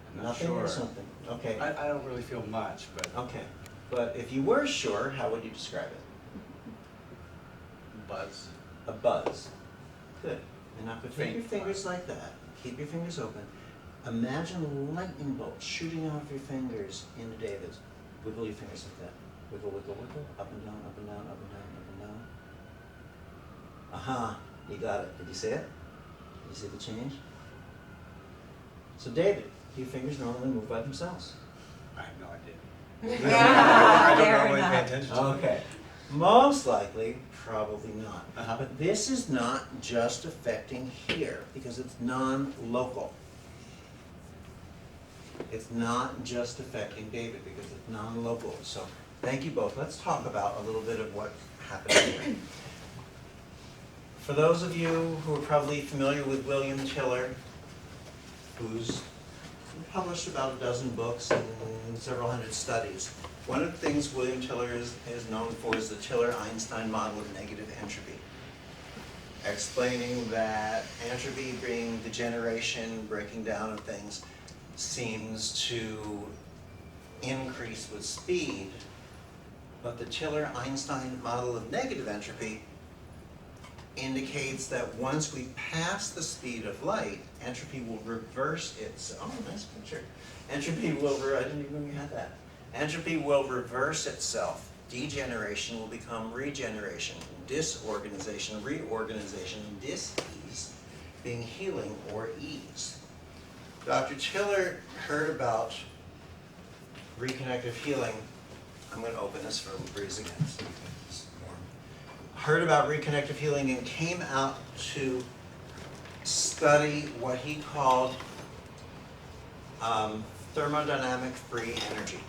I'm not Nothing sure. or something? Okay. I don't really feel much, but Okay. But if you were sure, how would you describe it? buzz. A buzz. Good. Minako, take Faint your fingers like that. Keep your fingers open. Imagine lightning bolts shooting out of your fingers into David's. Wiggle your fingers like that. Wiggle, wiggle, wiggle. Up and down, up and down, up and down, up and down. Aha, you got it. Did you see it? Did you see the change? So David, do your fingers normally move by themselves? I have no idea. I don't normally pay attention to it. Okay. Most likely, probably not. Uh-huh. But this is not just affecting here because it's non-local. It's not just affecting David because it's non-local. So thank you both. Let's talk about a little bit of what happened here. For those of you who are probably familiar with William Tiller, who's published about a dozen books and several hundred studies, one of the things William Tiller is known for is the Tiller-Einstein model of negative entropy, explaining that entropy being degeneration, breaking down of things, seems to increase with speed, but the Tiller-Einstein model of negative entropy indicates that once we pass the speed of light, entropy will reverse its, oh, nice picture. Entropy will, I didn't even know you had that. Entropy will reverse itself. Degeneration will become regeneration. Disorganization, reorganization, dis-ease being healing or ease. Dr. Tiller heard about Reconnective Healing. I'm going to open this for a breeze again so you can it's warm. Heard about Reconnective Healing and came out to study what he called thermodynamic free energy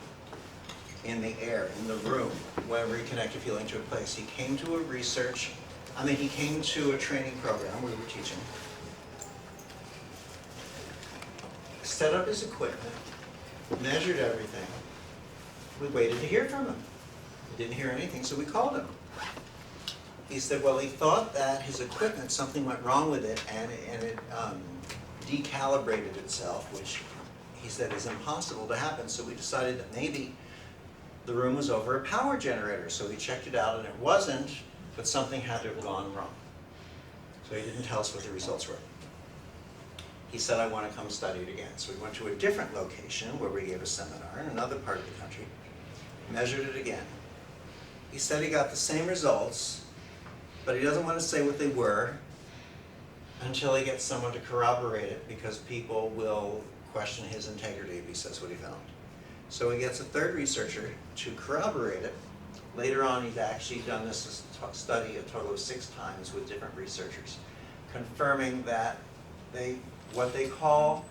in the air, in the room, when Reconnective Healing took place. He came to he came to a training program we were teaching, set up his equipment, measured everything. We waited to hear from him. We didn't hear anything, so we called him. He said, well, he thought that his equipment, something went wrong with it, and it decalibrated itself, which he said is impossible to happen. So we decided that maybe the room was over a power generator. So we checked it out, and it wasn't, but something had to have gone wrong. So he didn't tell us what the results were. He said, I want to come study it again. So we went to a different location where we gave a seminar in another part of the country, measured it again. He said he got the same results, but he doesn't want to say what they were until he gets someone to corroborate it, because people will question his integrity if he says what he found. So he gets a third researcher to corroborate it. Later on, he's actually done this study a total of 6 times with different researchers, confirming that what they call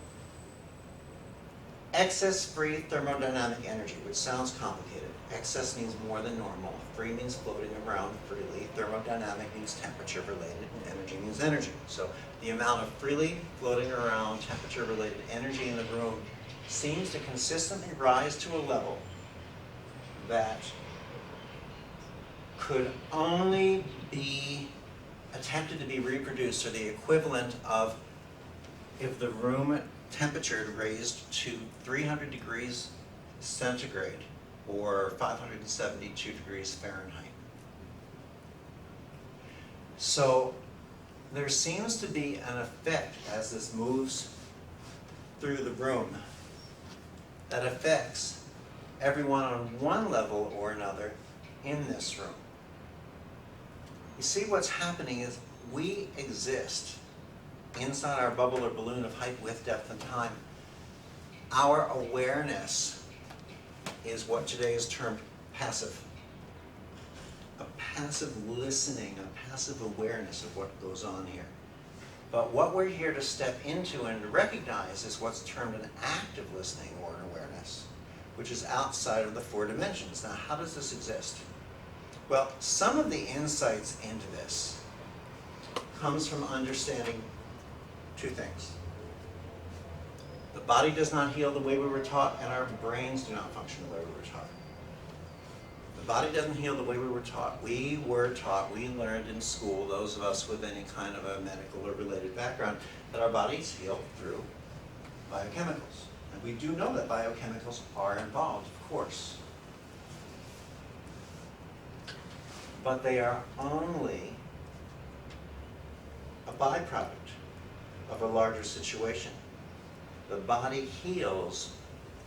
excess-free thermodynamic energy, which sounds complicated. Excess means more than normal. Free means floating around freely. Thermodynamic means temperature-related, and energy means energy. So the amount of freely floating around temperature-related energy in the room seems to consistently rise to a level that could only be attempted to be reproduced, or the equivalent of if the room temperature raised to 300 degrees centigrade or 572 degrees Fahrenheit. So there seems to be an effect as this moves through the room that affects everyone on one level or another in this room. You see, what's happening is we exist inside our bubble or balloon of height, width, depth, and time. Our awareness is what today is termed passive. A passive listening, a passive awareness of what goes on here. But what we're here to step into and to recognize is what's termed an active listening or an awareness, which is outside of the 4 dimensions. Now, how does this exist? Well, some of the insights into this comes from understanding 2 things. The body does not heal the way we were taught, and our brains do not function the way we were taught. The body doesn't heal the way we were taught. We learned in school, those of us with any kind of a medical or related background, that our bodies heal through biochemicals. And we do know that biochemicals are involved, of course. But they are only a byproduct of a larger situation. The body heals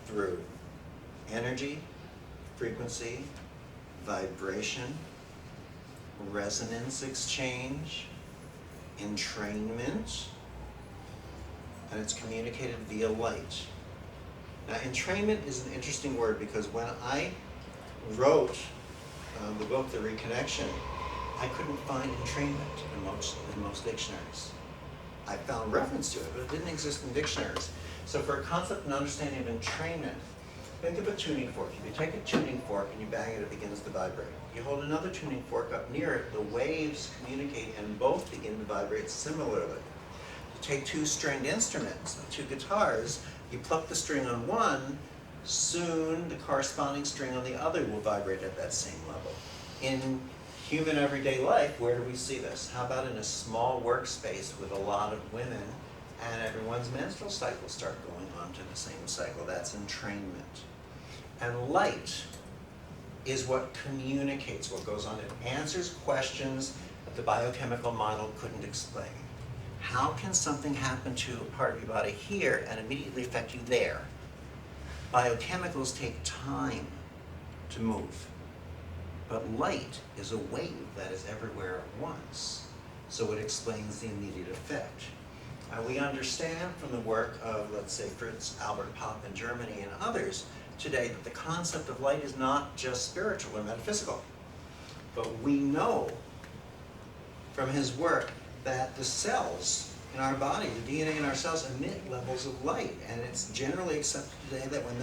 through energy, frequency, vibration, resonance exchange, entrainment, and it's communicated via light. Now, entrainment is an interesting word because when I wrote the book, The Reconnection, I couldn't find entrainment in most dictionaries. I found reference to it, but it didn't exist in dictionaries. So for a concept and understanding of entrainment, think of a tuning fork. If you take a tuning fork and you bang it, it begins to vibrate. You hold another tuning fork up near it, the waves communicate and both begin to vibrate similarly. You take 2 stringed instruments, 2 guitars, you pluck the string on one, soon the corresponding string on the other will vibrate at that same level. In human everyday life, where do we see this? How about in a small workspace with a lot of women and everyone's menstrual cycles start going on to the same cycle? That's entrainment. And light is what communicates what goes on. It answers questions that the biochemical model couldn't explain. How can something happen to a part of your body here and immediately affect you there? Biochemicals take time to move. But light is a wave that is everywhere at once. So it explains the immediate effect. And we understand from the work of, let's say, Fritz Albert Popp in Germany and others today that the concept of light is not just spiritual or metaphysical. But we know from his work that the cells in our body, the DNA in our cells, emit levels of light. And it's generally accepted today that when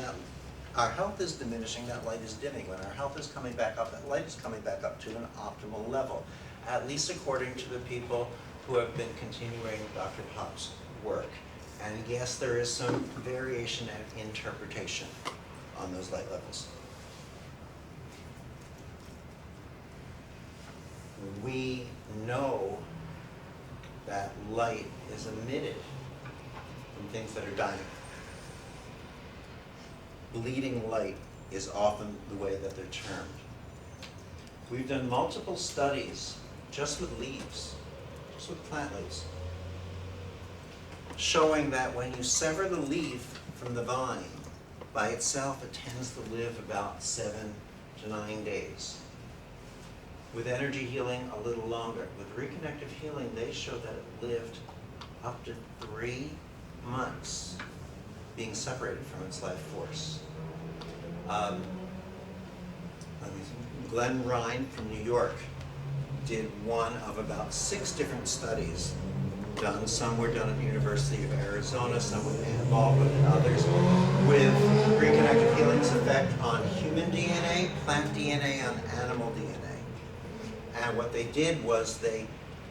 our health is diminishing, that light is dimming. When our health is coming back up, that light is coming back up to an optimal level, at least according to the people who have been continuing Dr. Popp's work. And yes, there is some variation and interpretation on those light levels. We know that light is emitted from things that are dying. Bleeding light is often the way that they're termed. We've done multiple studies just with leaves, just with plant leaves, showing that when you sever the leaf from the vine, by itself it tends to live about 7 to 9 days. With energy healing, a little longer. With Reconnective Healing, they showed that it lived up to 3 months being separated from its life force. Glenn Ryan from New York did one of about 6 different studies done. Some were done at the University of Arizona, some with involvement in others, with Reconnective Healing's effect on human DNA, plant DNA, on animal DNA. And what they did was they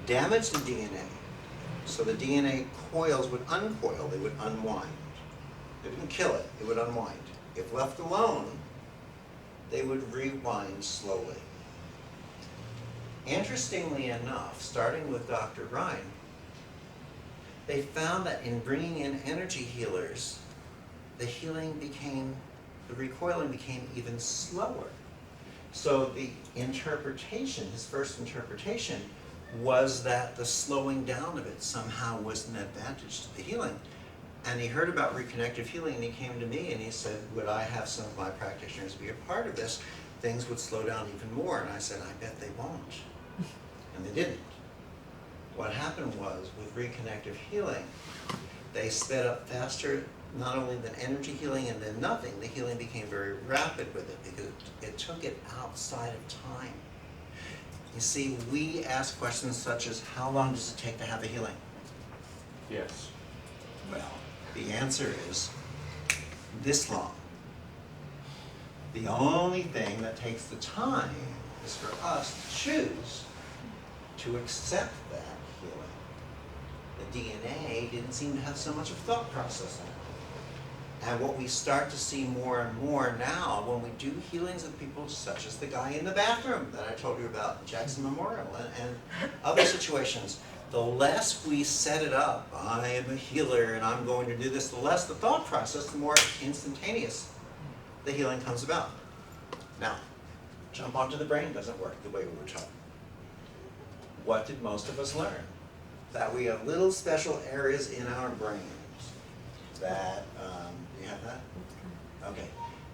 damaged the DNA, so the DNA coils would uncoil, they would unwind. They didn't kill it, it would unwind. If left alone, they would rewind slowly. Interestingly enough, starting with Dr. Ryan, they found that in bringing in energy healers, the recoiling became even slower. So the interpretation, his first interpretation, was that the slowing down of it somehow was an advantage to the healing. And he heard about Reconnective Healing and he came to me and he said, would I have some of my practitioners be a part of this? Things would slow down even more. And I said, I bet they won't. And they didn't. What happened was, with Reconnective Healing, they sped up faster, not only than energy healing and then nothing, the healing became very rapid with it because it took it outside of time. You see, we ask questions such as, how long does it take to have a healing? Yes. Well, the answer is this long. The only thing that takes the time is for us to choose to accept that healing. The DNA didn't seem to have so much of thought process in it. And what we start to see more and more now when we do healings of people such as the guy in the bathroom that I told you about in Jackson Memorial and other situations, the less we set it up, I am a healer and I'm going to do this, the less the thought process, the more instantaneous the healing comes about. Now, jump onto the brain doesn't work the way we were taught. What did most of us learn? That we have little special areas in our brains that, do you have that? Okay.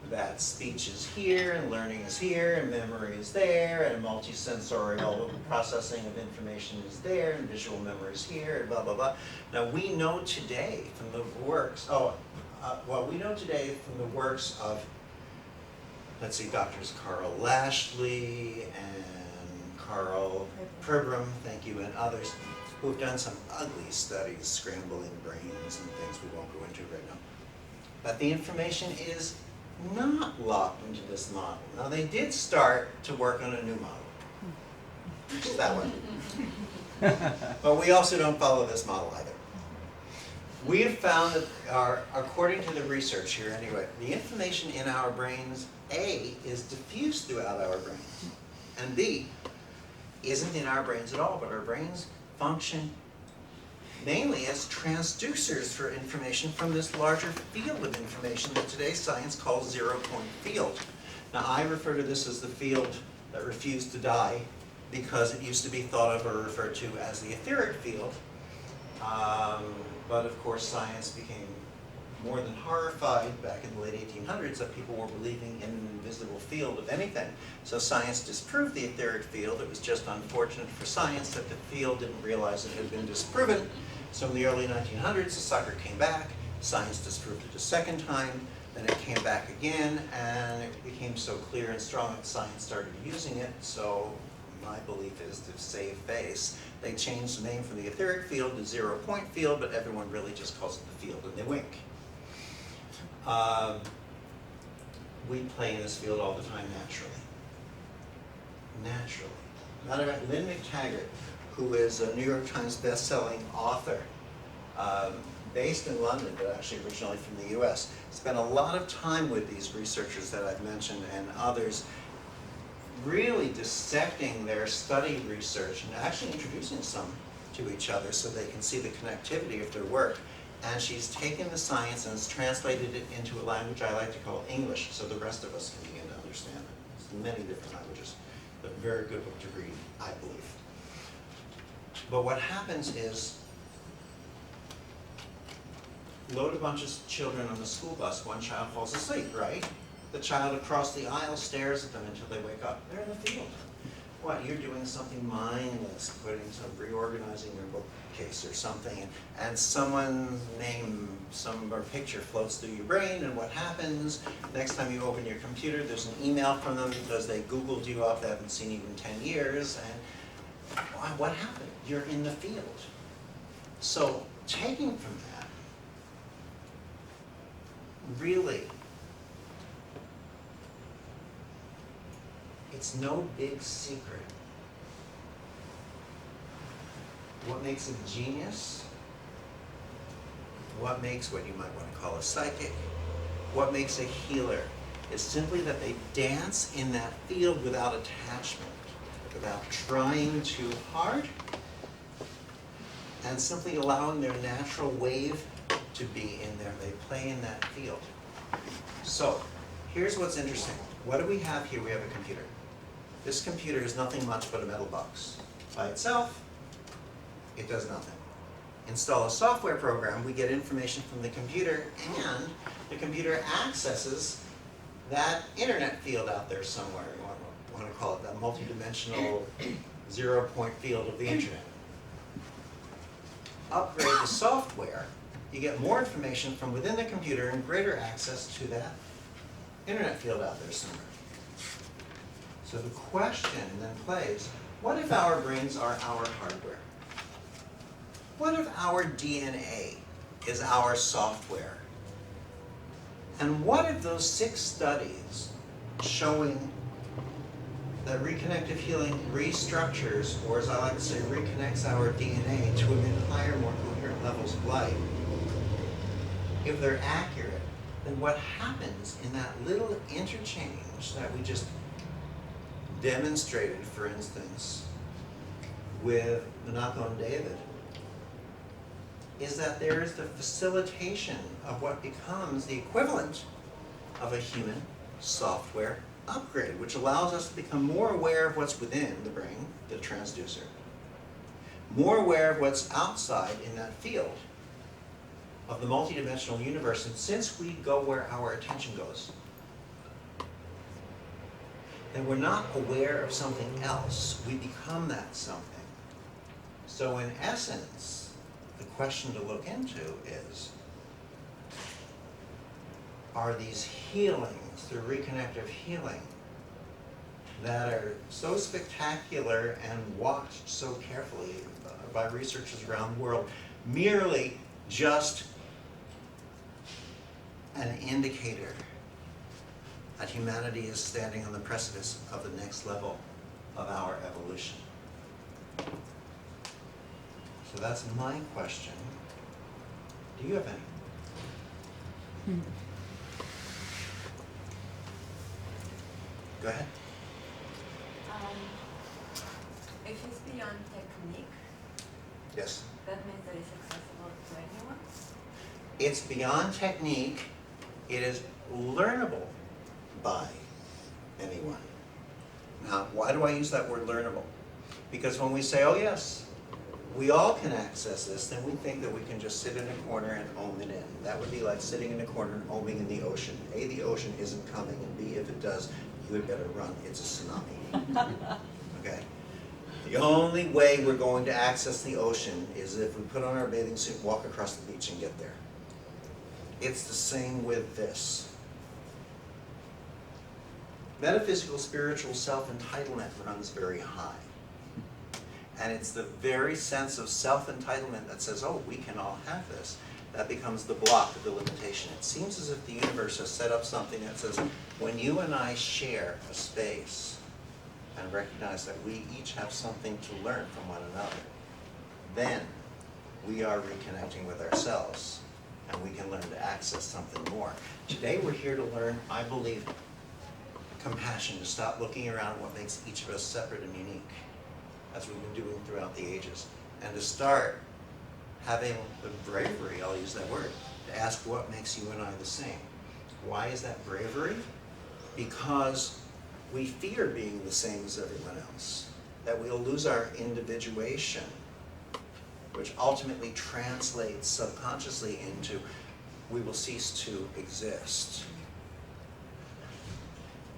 That speech is here, and learning is here, and memory is there, and multisensorial processing of information is there, and visual memory is here, and blah, blah, blah. Now, we know today from the works, we know today from the works of, let's see, Doctors Carl Lashley and Carl Pribram, thank you, and others, who have done some ugly studies scrambling brains and things we won't go into right now. But the information is not locked into this model. Now they did start to work on a new model, which is that one. But we also don't follow this model either. We have found that, according to the research here anyway, the information in our brains, A, is diffused throughout our brains, and B, isn't in our brains at all, but our brains function mainly as transducers for information from this larger field of information that today's science calls zero-point field. Now, I refer to this as the field that refused to die because it used to be thought of or referred to as the etheric field. But of course, science became more than horrified back in the late 1800s that people were believing in an invisible field of anything. So science disproved the etheric field. It was just unfortunate for science that the field didn't realize it had been disproven. So in the early 1900s, the sucker came back. Science disproved it a second time. Then it came back again, and it became so clear and strong that science started using it. So my belief is, to save face, they changed the name from the etheric field to zero-point field, but everyone really just calls it the field, and they wink. We play in this field all the time naturally. Naturally. Matter of fact, Lynn McTaggart, who is a New York Times best-selling author, based in London, but actually originally from the US, spent a lot of time with these researchers that I've mentioned and others, really dissecting their study research and actually introducing some to each other so they can see the connectivity of their work. And she's taken the science and has translated it into a language I like to call English, so the rest of us can begin to understand it. There's many different languages, but a very good book to read, I believe. But what happens is, load a bunch of children on the school bus, one child falls asleep, right? The child across the aisle stares at them until they wake up. They're in the field. what, you're doing something mindless, reorganizing your bookcase or something, and someone's name, or picture floats through your brain, and what happens? Next time you open your computer, there's an email from them because they Googled you up, they haven't seen you in 10 years, and what happened? You're in the field. So taking from that, really, it's no big secret. What makes a genius? What makes what you might want to call a psychic? What makes a healer? Is simply that they dance in that field without attachment, without trying too hard, and simply allowing their natural wave to be in there. They play in that field. So, here's what's interesting. What do we have here? We have a computer. This computer is nothing much but a metal box. By itself, it does nothing. Install a software program, we get information from the computer, and the computer accesses that internet field out there somewhere. You want to call it that multidimensional zero-point field of the internet. Upgrade the software, you get more information from within the computer and greater access to that internet field out there somewhere. So the question then plays, what if our brains are our hardware? What if our DNA is our software? And what if those 6 studies showing that reconnective healing restructures, or as I like to say, reconnects our DNA to emit higher, more coherent levels of light, if they're accurate, then what happens in that little interchange that we just demonstrated, for instance, with the knock on David, is that there is the facilitation of what becomes the equivalent of a human software upgrade, which allows us to become more aware of what's within the brain, the transducer, more aware of what's outside in that field of the multidimensional universe, and since we go where our attention goes, then we're not aware of something else, we become that something. So in essence, the question to look into is, are these healings through reconnective healing that are so spectacular and watched so carefully by researchers around the world merely just an indicator that humanity is standing on the precipice of the next level of our evolution? So that's my question. Do you have any? Go ahead. If it's beyond technique, Yes. that means that it's accessible to anyone? It's beyond technique. It is learnable by anyone. Now, why do I use that word learnable? Because when we say, oh yes, we all can access this, then we think that we can just sit in a corner and ohm it in. That would be like sitting in a corner and ohming in the ocean. A, the ocean isn't coming, and B, if it does, you had better run. It's a tsunami. Okay? The only way we're going to access the ocean is if we put on our bathing suit, walk across the beach, and get there. It's the same with this. Metaphysical, spiritual self-entitlement runs very high. And it's the very sense of self-entitlement that says, oh, we can all have this, that becomes the block, the limitation. It seems as if the universe has set up something that says, when you and I share a space and recognize that we each have something to learn from one another, then we are reconnecting with ourselves, and we can learn to access something more. Today we're here to learn, I believe, compassion, to stop looking around what makes each of us separate and unique, as we've been doing throughout the ages, and to start having the bravery, I'll use that word, to ask what makes you and I the same. Why is that bravery? Because we fear being the same as everyone else, that we'll lose our individuation, which ultimately translates subconsciously into we will cease to exist.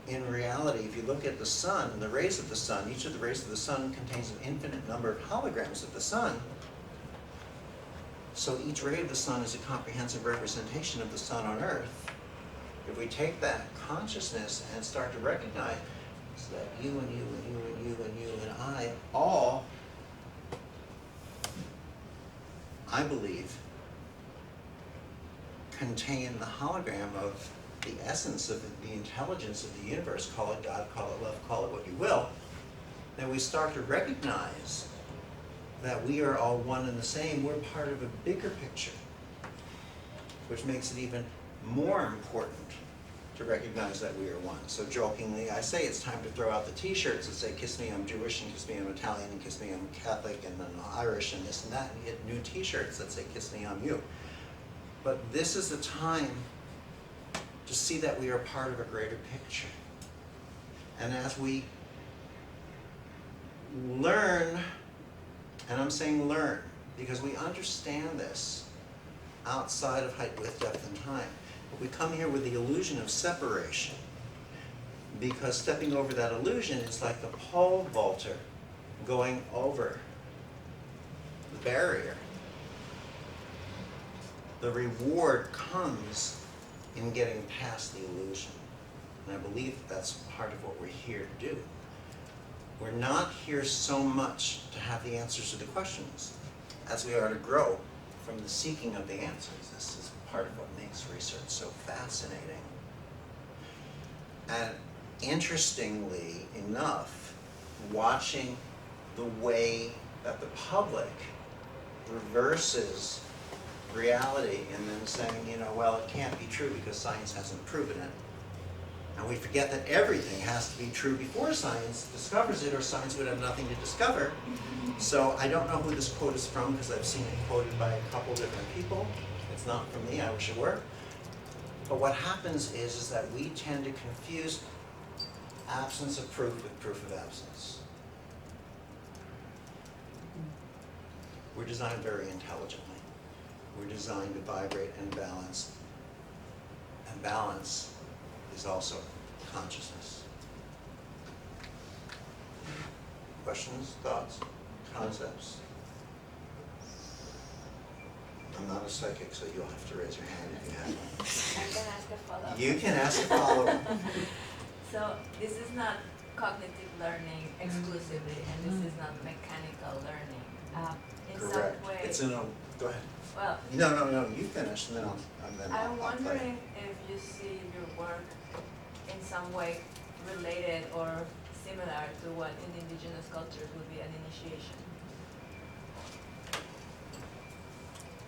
in reality, if you look at the sun, the rays of the sun, each of the rays of the sun contains an infinite number of holograms of the sun. So each ray of the sun is a comprehensive representation of the sun on Earth. If we take that consciousness and start to recognize that you and you and you and you and you and I all, I believe, contain the hologram of the essence of the intelligence of the universe, call it God, call it love, call it what you will, then we start to recognize that we are all one and the same. We're part of a bigger picture, which makes it even more important to recognize that we are one. So jokingly, I say it's time to throw out the t-shirts that say, kiss me, I'm Jewish, and kiss me, I'm Italian, and kiss me, I'm Catholic, and I'm Irish, and this and that, and get new t-shirts that say, kiss me, I'm you. But this is the time to see that we are part of a greater picture. And as we learn, and I'm saying learn, because we understand this outside of height, width, depth, and time. But we come here with the illusion of separation, because stepping over that illusion is like the pole vaulter going over the barrier. The reward comes in getting past the illusion. And I believe that's part of what we're here to do. We're not here so much to have the answers to the questions as we are to grow from the seeking of the answers. This is part of what makes research so fascinating. And interestingly enough, watching the way that the public reverses reality and then saying, you know, well, it can't be true because science hasn't proven it. And we forget that everything has to be true before science discovers it, or science would have nothing to discover. So I don't know who this quote is from, because I've seen it quoted by a couple different people. It's not from me, I wish it were. But what happens is that we tend to confuse absence of proof with proof of absence. We're designed very intelligently. We're designed to vibrate and balance. And balance is also consciousness. Questions, thoughts, concepts? I'm not a psychic, so you'll have to raise your hand if you have one. I'm gonna ask a follow-up. You can ask a follow-up. So this is not cognitive learning exclusively, and this is not mechanical learning. In Correct. some way. It's in a, go ahead. Well, No, you finish, and then I'm I'll play. wondering if you see your work in some way related or similar to what in indigenous cultures would be an initiation.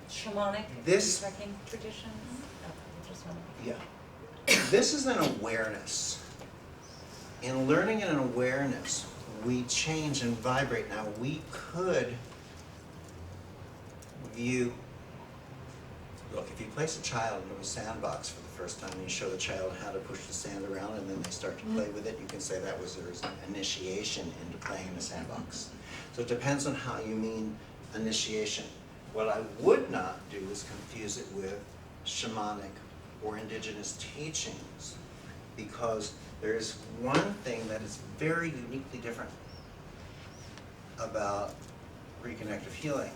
Shamanic This- trekking traditions? Just one. Yeah. This is an awareness. In learning and an awareness, we change and vibrate. Now, we could view, look, if you place a child into a sandbox for the first time and you show the child how to push the sand around and then they start to play with it, you can say that was their initiation into playing in the sandbox. So it depends on how you mean initiation. What I would not do is confuse it with shamanic or indigenous teachings, because there is one thing that is very uniquely different about Reconnective Healing,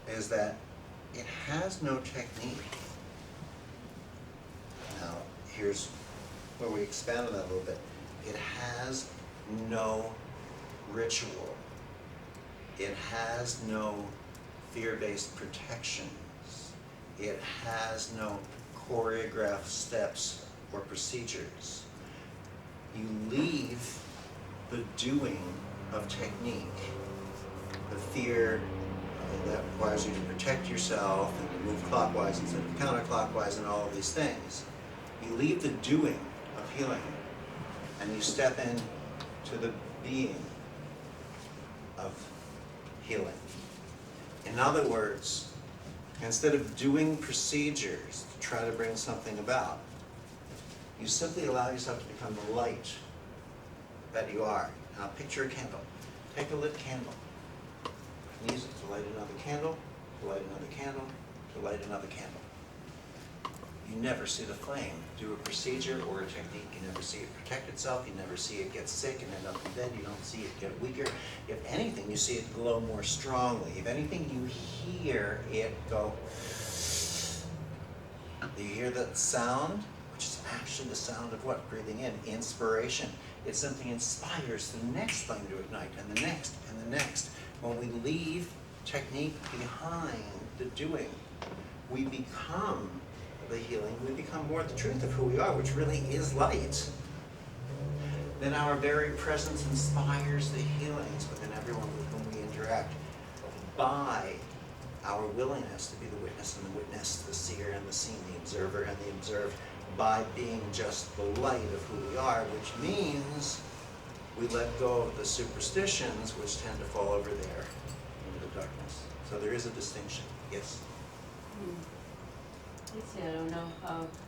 is that it has no technique. Now, here's where we expand on that a little bit. It has no ritual. It has no fear-based protections. It has no choreographed steps or procedures. You leave the doing of technique, the fear that requires you to protect yourself and to move clockwise instead of counterclockwise and all of these things. You leave the doing of healing and you step in to the being of healing. In other words, instead of doing procedures to try to bring something about, you simply allow yourself to become the light that you are. Now picture a candle. Take a lit candle. Use it to light another candle, to light another candle, to light another candle. you never see the flame do a procedure or a technique. You never see it protect itself. You never see it get sick and end up in bed. You don't see it get weaker. If anything, you see it glow more strongly. If anything, you hear it go. Do you hear that sound? Which is actually the sound of what? Breathing in, inspiration. It simply inspires the next flame to ignite, and the next, and the next. When we leave technique behind the doing, we become the healing, we become more the truth of who we are, which really is light. Then our very presence inspires the healings within everyone with whom we interact by our willingness to be the witness and the witness, the seer and the seen, the observer and the observed, by being just the light of who we are, which means we let go of the superstitions which tend to fall over there into the darkness. So there is a distinction. Yes? Let's see, I don't know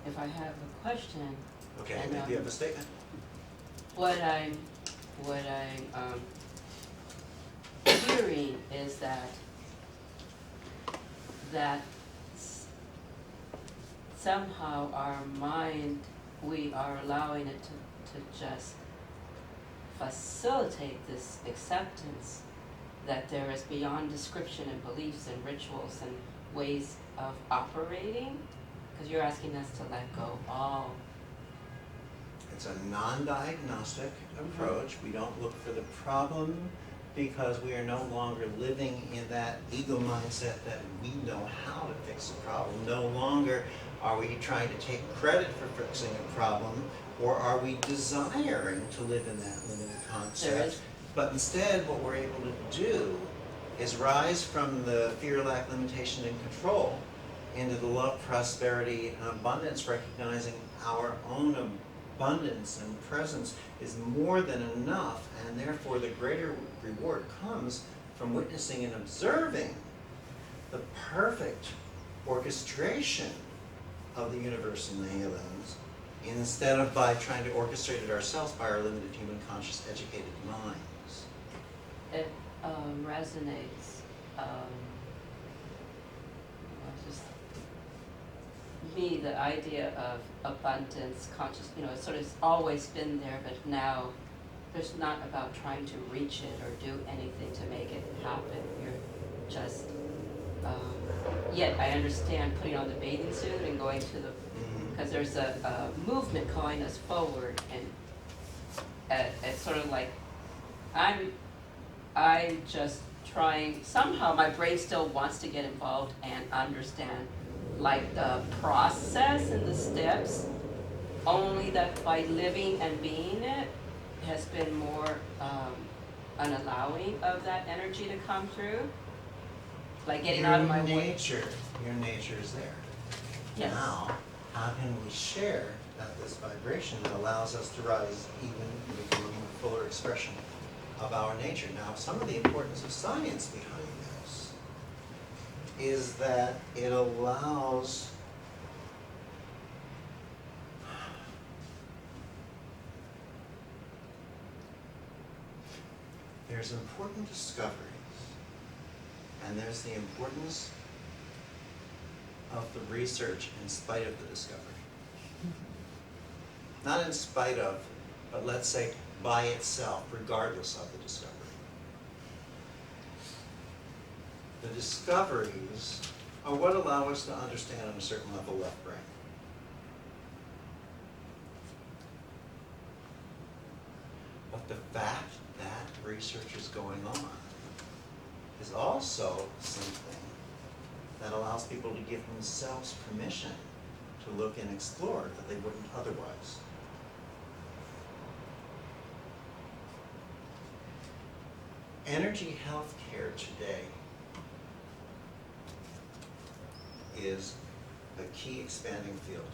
if I have a question. Okay, And, maybe you have a statement. What I'm hearing is that somehow our mind, we are allowing it to just facilitate this acceptance that there is beyond description and beliefs and rituals and ways of operating, because you're asking us to let go all. It's a non-diagnostic approach. We don't look for the problem because we are no longer living in that ego mindset that we know how to fix a problem. No longer are we trying to take credit for fixing a problem, or are we desiring to live in that limited concept. But instead, what we're able to do is rise from the fear, lack, limitation, and control into the love, prosperity, and abundance, recognizing our own abundance and presence is more than enough, and therefore the greater reward comes from witnessing and observing the perfect orchestration of the universe and the healings, instead of by trying to orchestrate it ourselves by our limited human conscious educated minds. It resonates. Just me, the idea of abundance, conscious, it's sort of always been there, but now there's not about trying to reach it or do anything to make it happen. You're just, yet I understand putting on the bathing suit and going to the, because there's a movement calling us forward, and it's sort of like, I'm just trying, somehow my brain still wants to get involved and understand like the process and the steps, only that by living and being it has been more an allowing of that energy to come through, like getting out of my way. Your nature is there. Yes. Now, how can we share this vibration that allows us to rise even and become a fuller expression of our nature? Now, some of the importance of science behind this is that it allows there's important discoveries, and there's the importance of the research in spite of the discovery. Not in spite of, but let's say by itself, regardless of the discovery. The discoveries are what allow us to understand on a certain level left brain. But the fact that research is going on is also something that allows people to give themselves permission to look and explore that they wouldn't otherwise. Energy healthcare today is a key expanding field.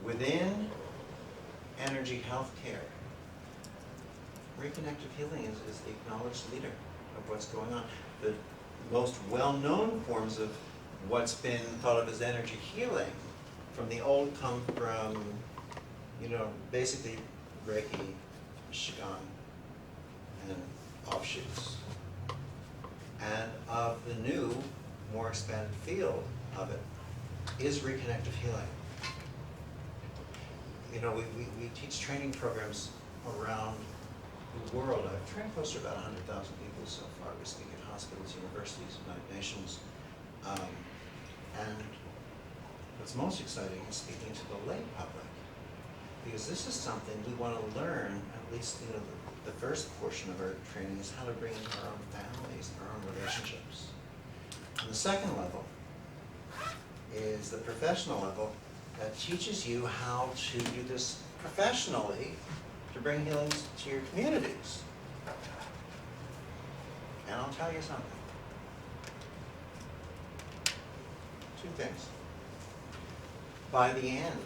Within energy healthcare, Reconnective Healing is the acknowledged leader of what's going on. The most well-known forms of what's been thought of as energy healing from the old come from, basically Reiki, Qigong, and offshoots. And of the new, more expanded field of it, is Reconnective Healing. You know, we teach training programs around the world. I've trained close to about 100,000 people so far. We speak at hospitals, universities, United Nations. And what's most exciting is speaking to the lay public, because this is something we want to learn, at least, you know, the first portion of our training is how to bring in our own families, our own relationships. And the second level is the professional level that teaches you how to do this professionally to bring healing to your communities. And I'll tell you something. Two things. By the end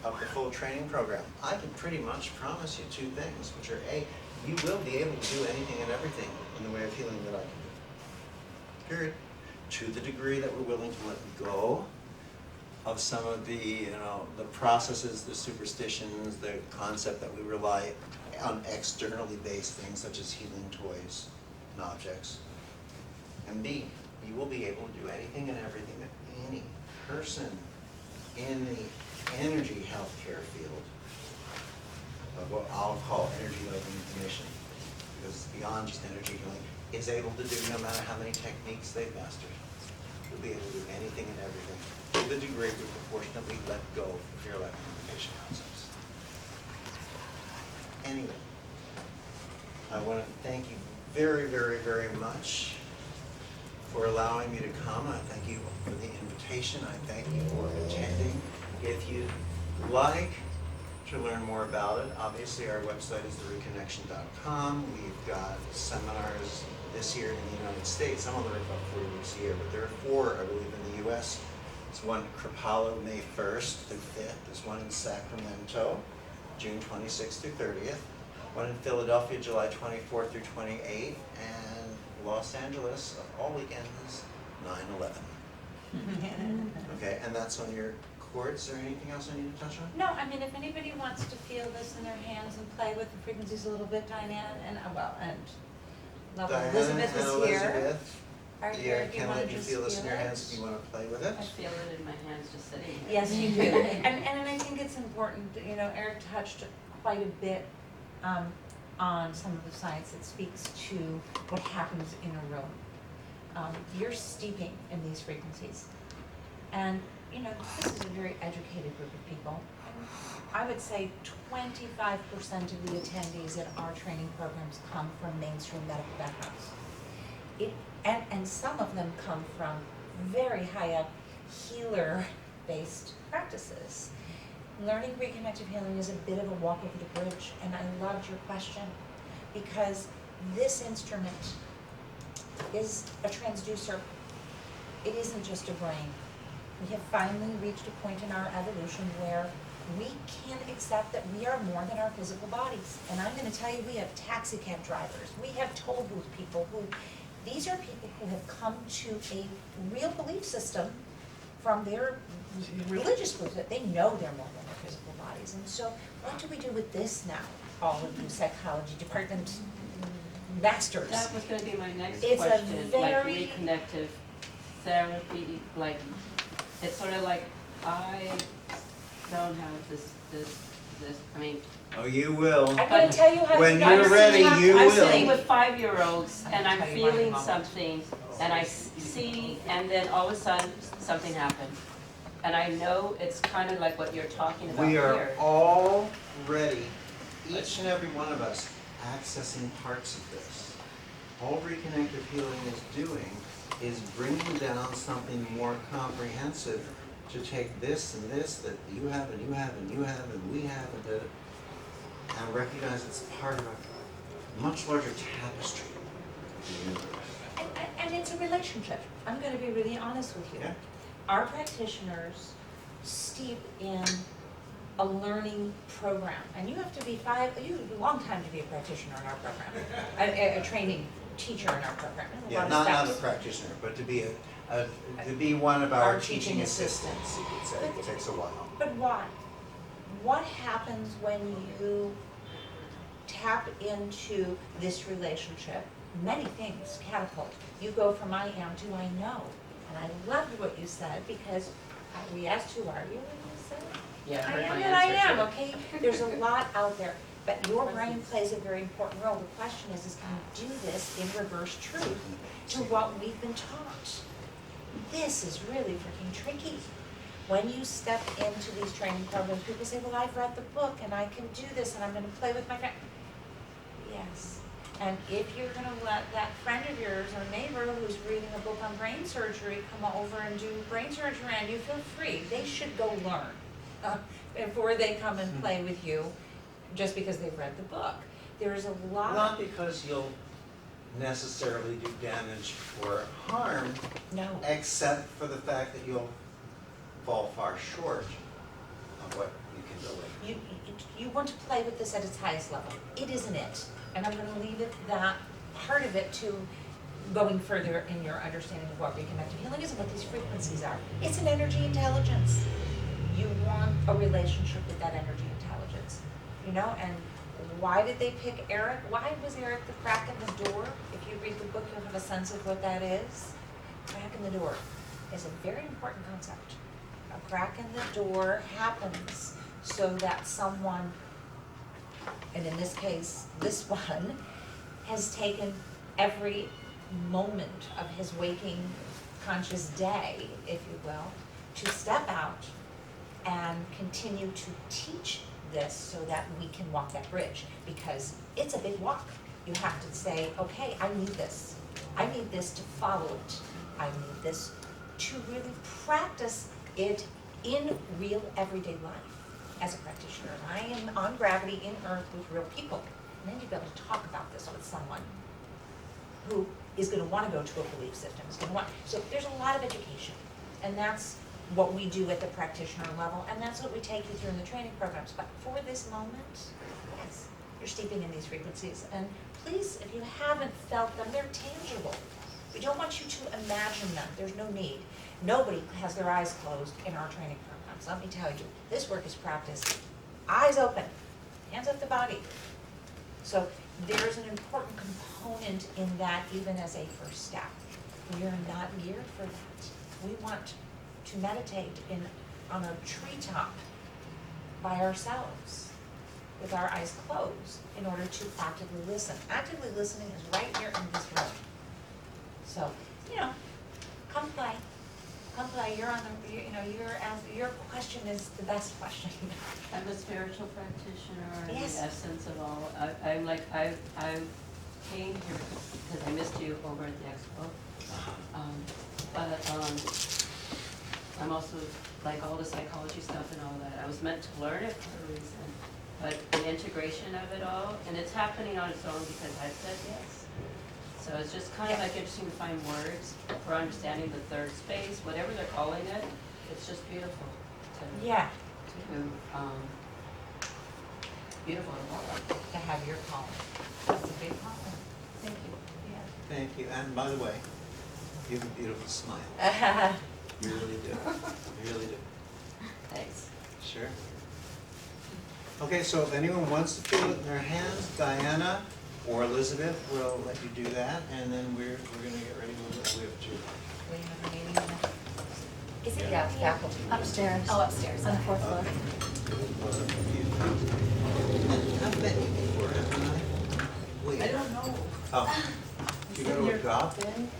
of the full training program, I can pretty much promise you two things, which are A, you will be able to do anything and everything in the way of healing that I can do. Period. To the degree that we're willing to let go of some of the, you know, the processes, the superstitions, the concept that we rely on externally based things such as healing toys and objects. And B, you will be able to do anything and everything that any person in the energy healthcare field of what I'll call energy-like information, because it's beyond just energy healing, is able to do no matter how many techniques they've mastered. You'll be able to do anything and everything to the degree we proportionately let go of fear-like communication concepts. Anyway, I want to thank you very, very, very much for allowing me to come. I thank you for the invitation. I thank you for attending. If you'd like to learn more about it, obviously our website is thereconnection.com. We've got seminars this year in the United States. Some of them are about 4 weeks a year, but there are 4, I believe, in the US. There's one in Kripalu, May 1st through 5th. There's one in Sacramento, June 26th through 30th. One in Philadelphia, July 24th through 28th. And Los Angeles, of all weekends, 9/11. Okay, and that's on your cords. Is there anything else I need to touch on? No, I mean, if anybody wants to feel this in their hands and play with the frequencies a little bit, Diane, and, lovely Diana Elizabeth and is here. Elizabeth, Are yeah, here, if you can wanna let you just feel this in your it. hands if you want to play with it. I feel it in my hands just sitting here. Yes, you do. And I think it's important, you know, Eric touched quite a bit on some of the science that speaks to what happens in a room. You're steeping in these frequencies. And, you know, this is a very educated group of people. I would say 25% of the attendees at our training programs come from mainstream medical backgrounds. And some of them come from very high up healer-based practices. Learning reconnective healing is a bit of a walk over the bridge, and I loved your question because this instrument is a transducer. It isn't just a brain. We have finally reached a point in our evolution where we can accept that we are more than our physical bodies. And I'm going to tell you, we have taxi cab drivers, we have toll booth people who, these are people who have come to a real belief system from their religious beliefs that they know they're more than their physical bodies. And so what do we do with this now, all of you psychology department masters? That was going to be my next It's a question, very- like reconnective therapy, like, it's sort of like, I don't have this, I mean. Oh, you will. I'm going to tell you how When to you're ready, you will. I'm sitting with 5-year-olds and I'm tell you why in a feeling moment. something and I see, and then all of a sudden, something happened. And I know it's kind of like what you're talking about We here. are already, each and every one of us, accessing parts of this. All Reconnective Healing is doing is bringing down something more comprehensive to take this and this that you have and you have and you have and we have and recognize it's part of a much larger tapestry of the universe. And it's a relationship. I'm going to be really honest with you. Yeah. Our practitioners steep in a learning program, and you have to be a long time to be a practitioner in our program, a training teacher in our program. A Yeah, lot of not a steps. practitioner, but to be one of our teaching assistants, you could say. It takes a while. But why? What happens when you tap into this relationship? Many things catapult. You go from I am to I know. And I loved what you said because we asked who are you and you said, Yeah, I heard am my that I answer am, too. okay? There's a lot out there, but your brain plays a very important role. The question is can you do this in reverse truth to what we've been taught? This is really freaking tricky. When you step into these training programs, people say, well, I've read the book and I can do this and I'm gonna play with my friend. Yes, and if you're gonna let that friend of yours or neighbor who's reading a book on brain surgery come over and do brain surgery and you feel free, they should go learn before they come and play with you just because they've read the book. There's a lot. Not because you'll necessarily do damage or harm, No. except for the fact that you'll fall far short of what you can deliver. You want to play with this at its highest level. It isn't it. And I'm gonna leave it that part of it to going further in your understanding of what reconnective healing is and what these frequencies are. It's an energy intelligence. You want a relationship with that energy intelligence, you know? And why did they pick Eric? Why was Eric the crack in the door? If you read the book, you'll have a sense of what that is. Crack in the door is a very important concept. A crack in the door happens so that someone, and in this case, this one, has taken every moment of his waking conscious day, if you will, to step out and continue to teach this so that we can walk that bridge, because it's a big walk. You have to say, okay, I need this. I need this to follow it. I need this to really practice it in real everyday life as a practitioner. I am on gravity in earth with real people. And then you've got to talk about this with someone who is going to want to go to a belief system, is going to want, so there's a lot of education. And that's what we do at the practitioner level, and that's what we take you through in the training programs. But for this moment, yes, you're steeping in these frequencies. And please, if you haven't felt them, they're tangible. We don't want you to imagine them. There's no need. Nobody has their eyes closed in our training programs. Let me tell you, this work is practiced. Eyes open, hands up the body. So there's an important component in that even as a first step. We are not geared for that. We want to meditate on a treetop by ourselves with our eyes closed in order to actively listen. Actively listening is right here in this room. So, come play. Come play. You're on the, your question is the best question. I'm a spiritual practitioner in Yes. the essence of all. I came here because I missed you over at the expo. But I'm also, like all the psychology stuff and all that, I was meant to learn it for a reason. But the integration of it all, and it's happening on its own because I've said yes. So it's just kind of like interesting to find words for understanding the third space, whatever they're calling it. It's just beautiful to beautiful to have your calling. That's a big calling. Thank you. Yeah. Thank you, and by the way, you have a beautiful smile. You really do, you really do. Thanks. Sure. Okay, so if anyone wants to feel it in their hands, Diana or Elizabeth will let you do that, and then we're gonna get ready to move. We have to. We have a meeting now. Is it Yeah. faculty? Upstairs. Oh, upstairs. On the fourth floor. I've met you before, haven't I? Wait. I don't know. Oh, you go to a job then?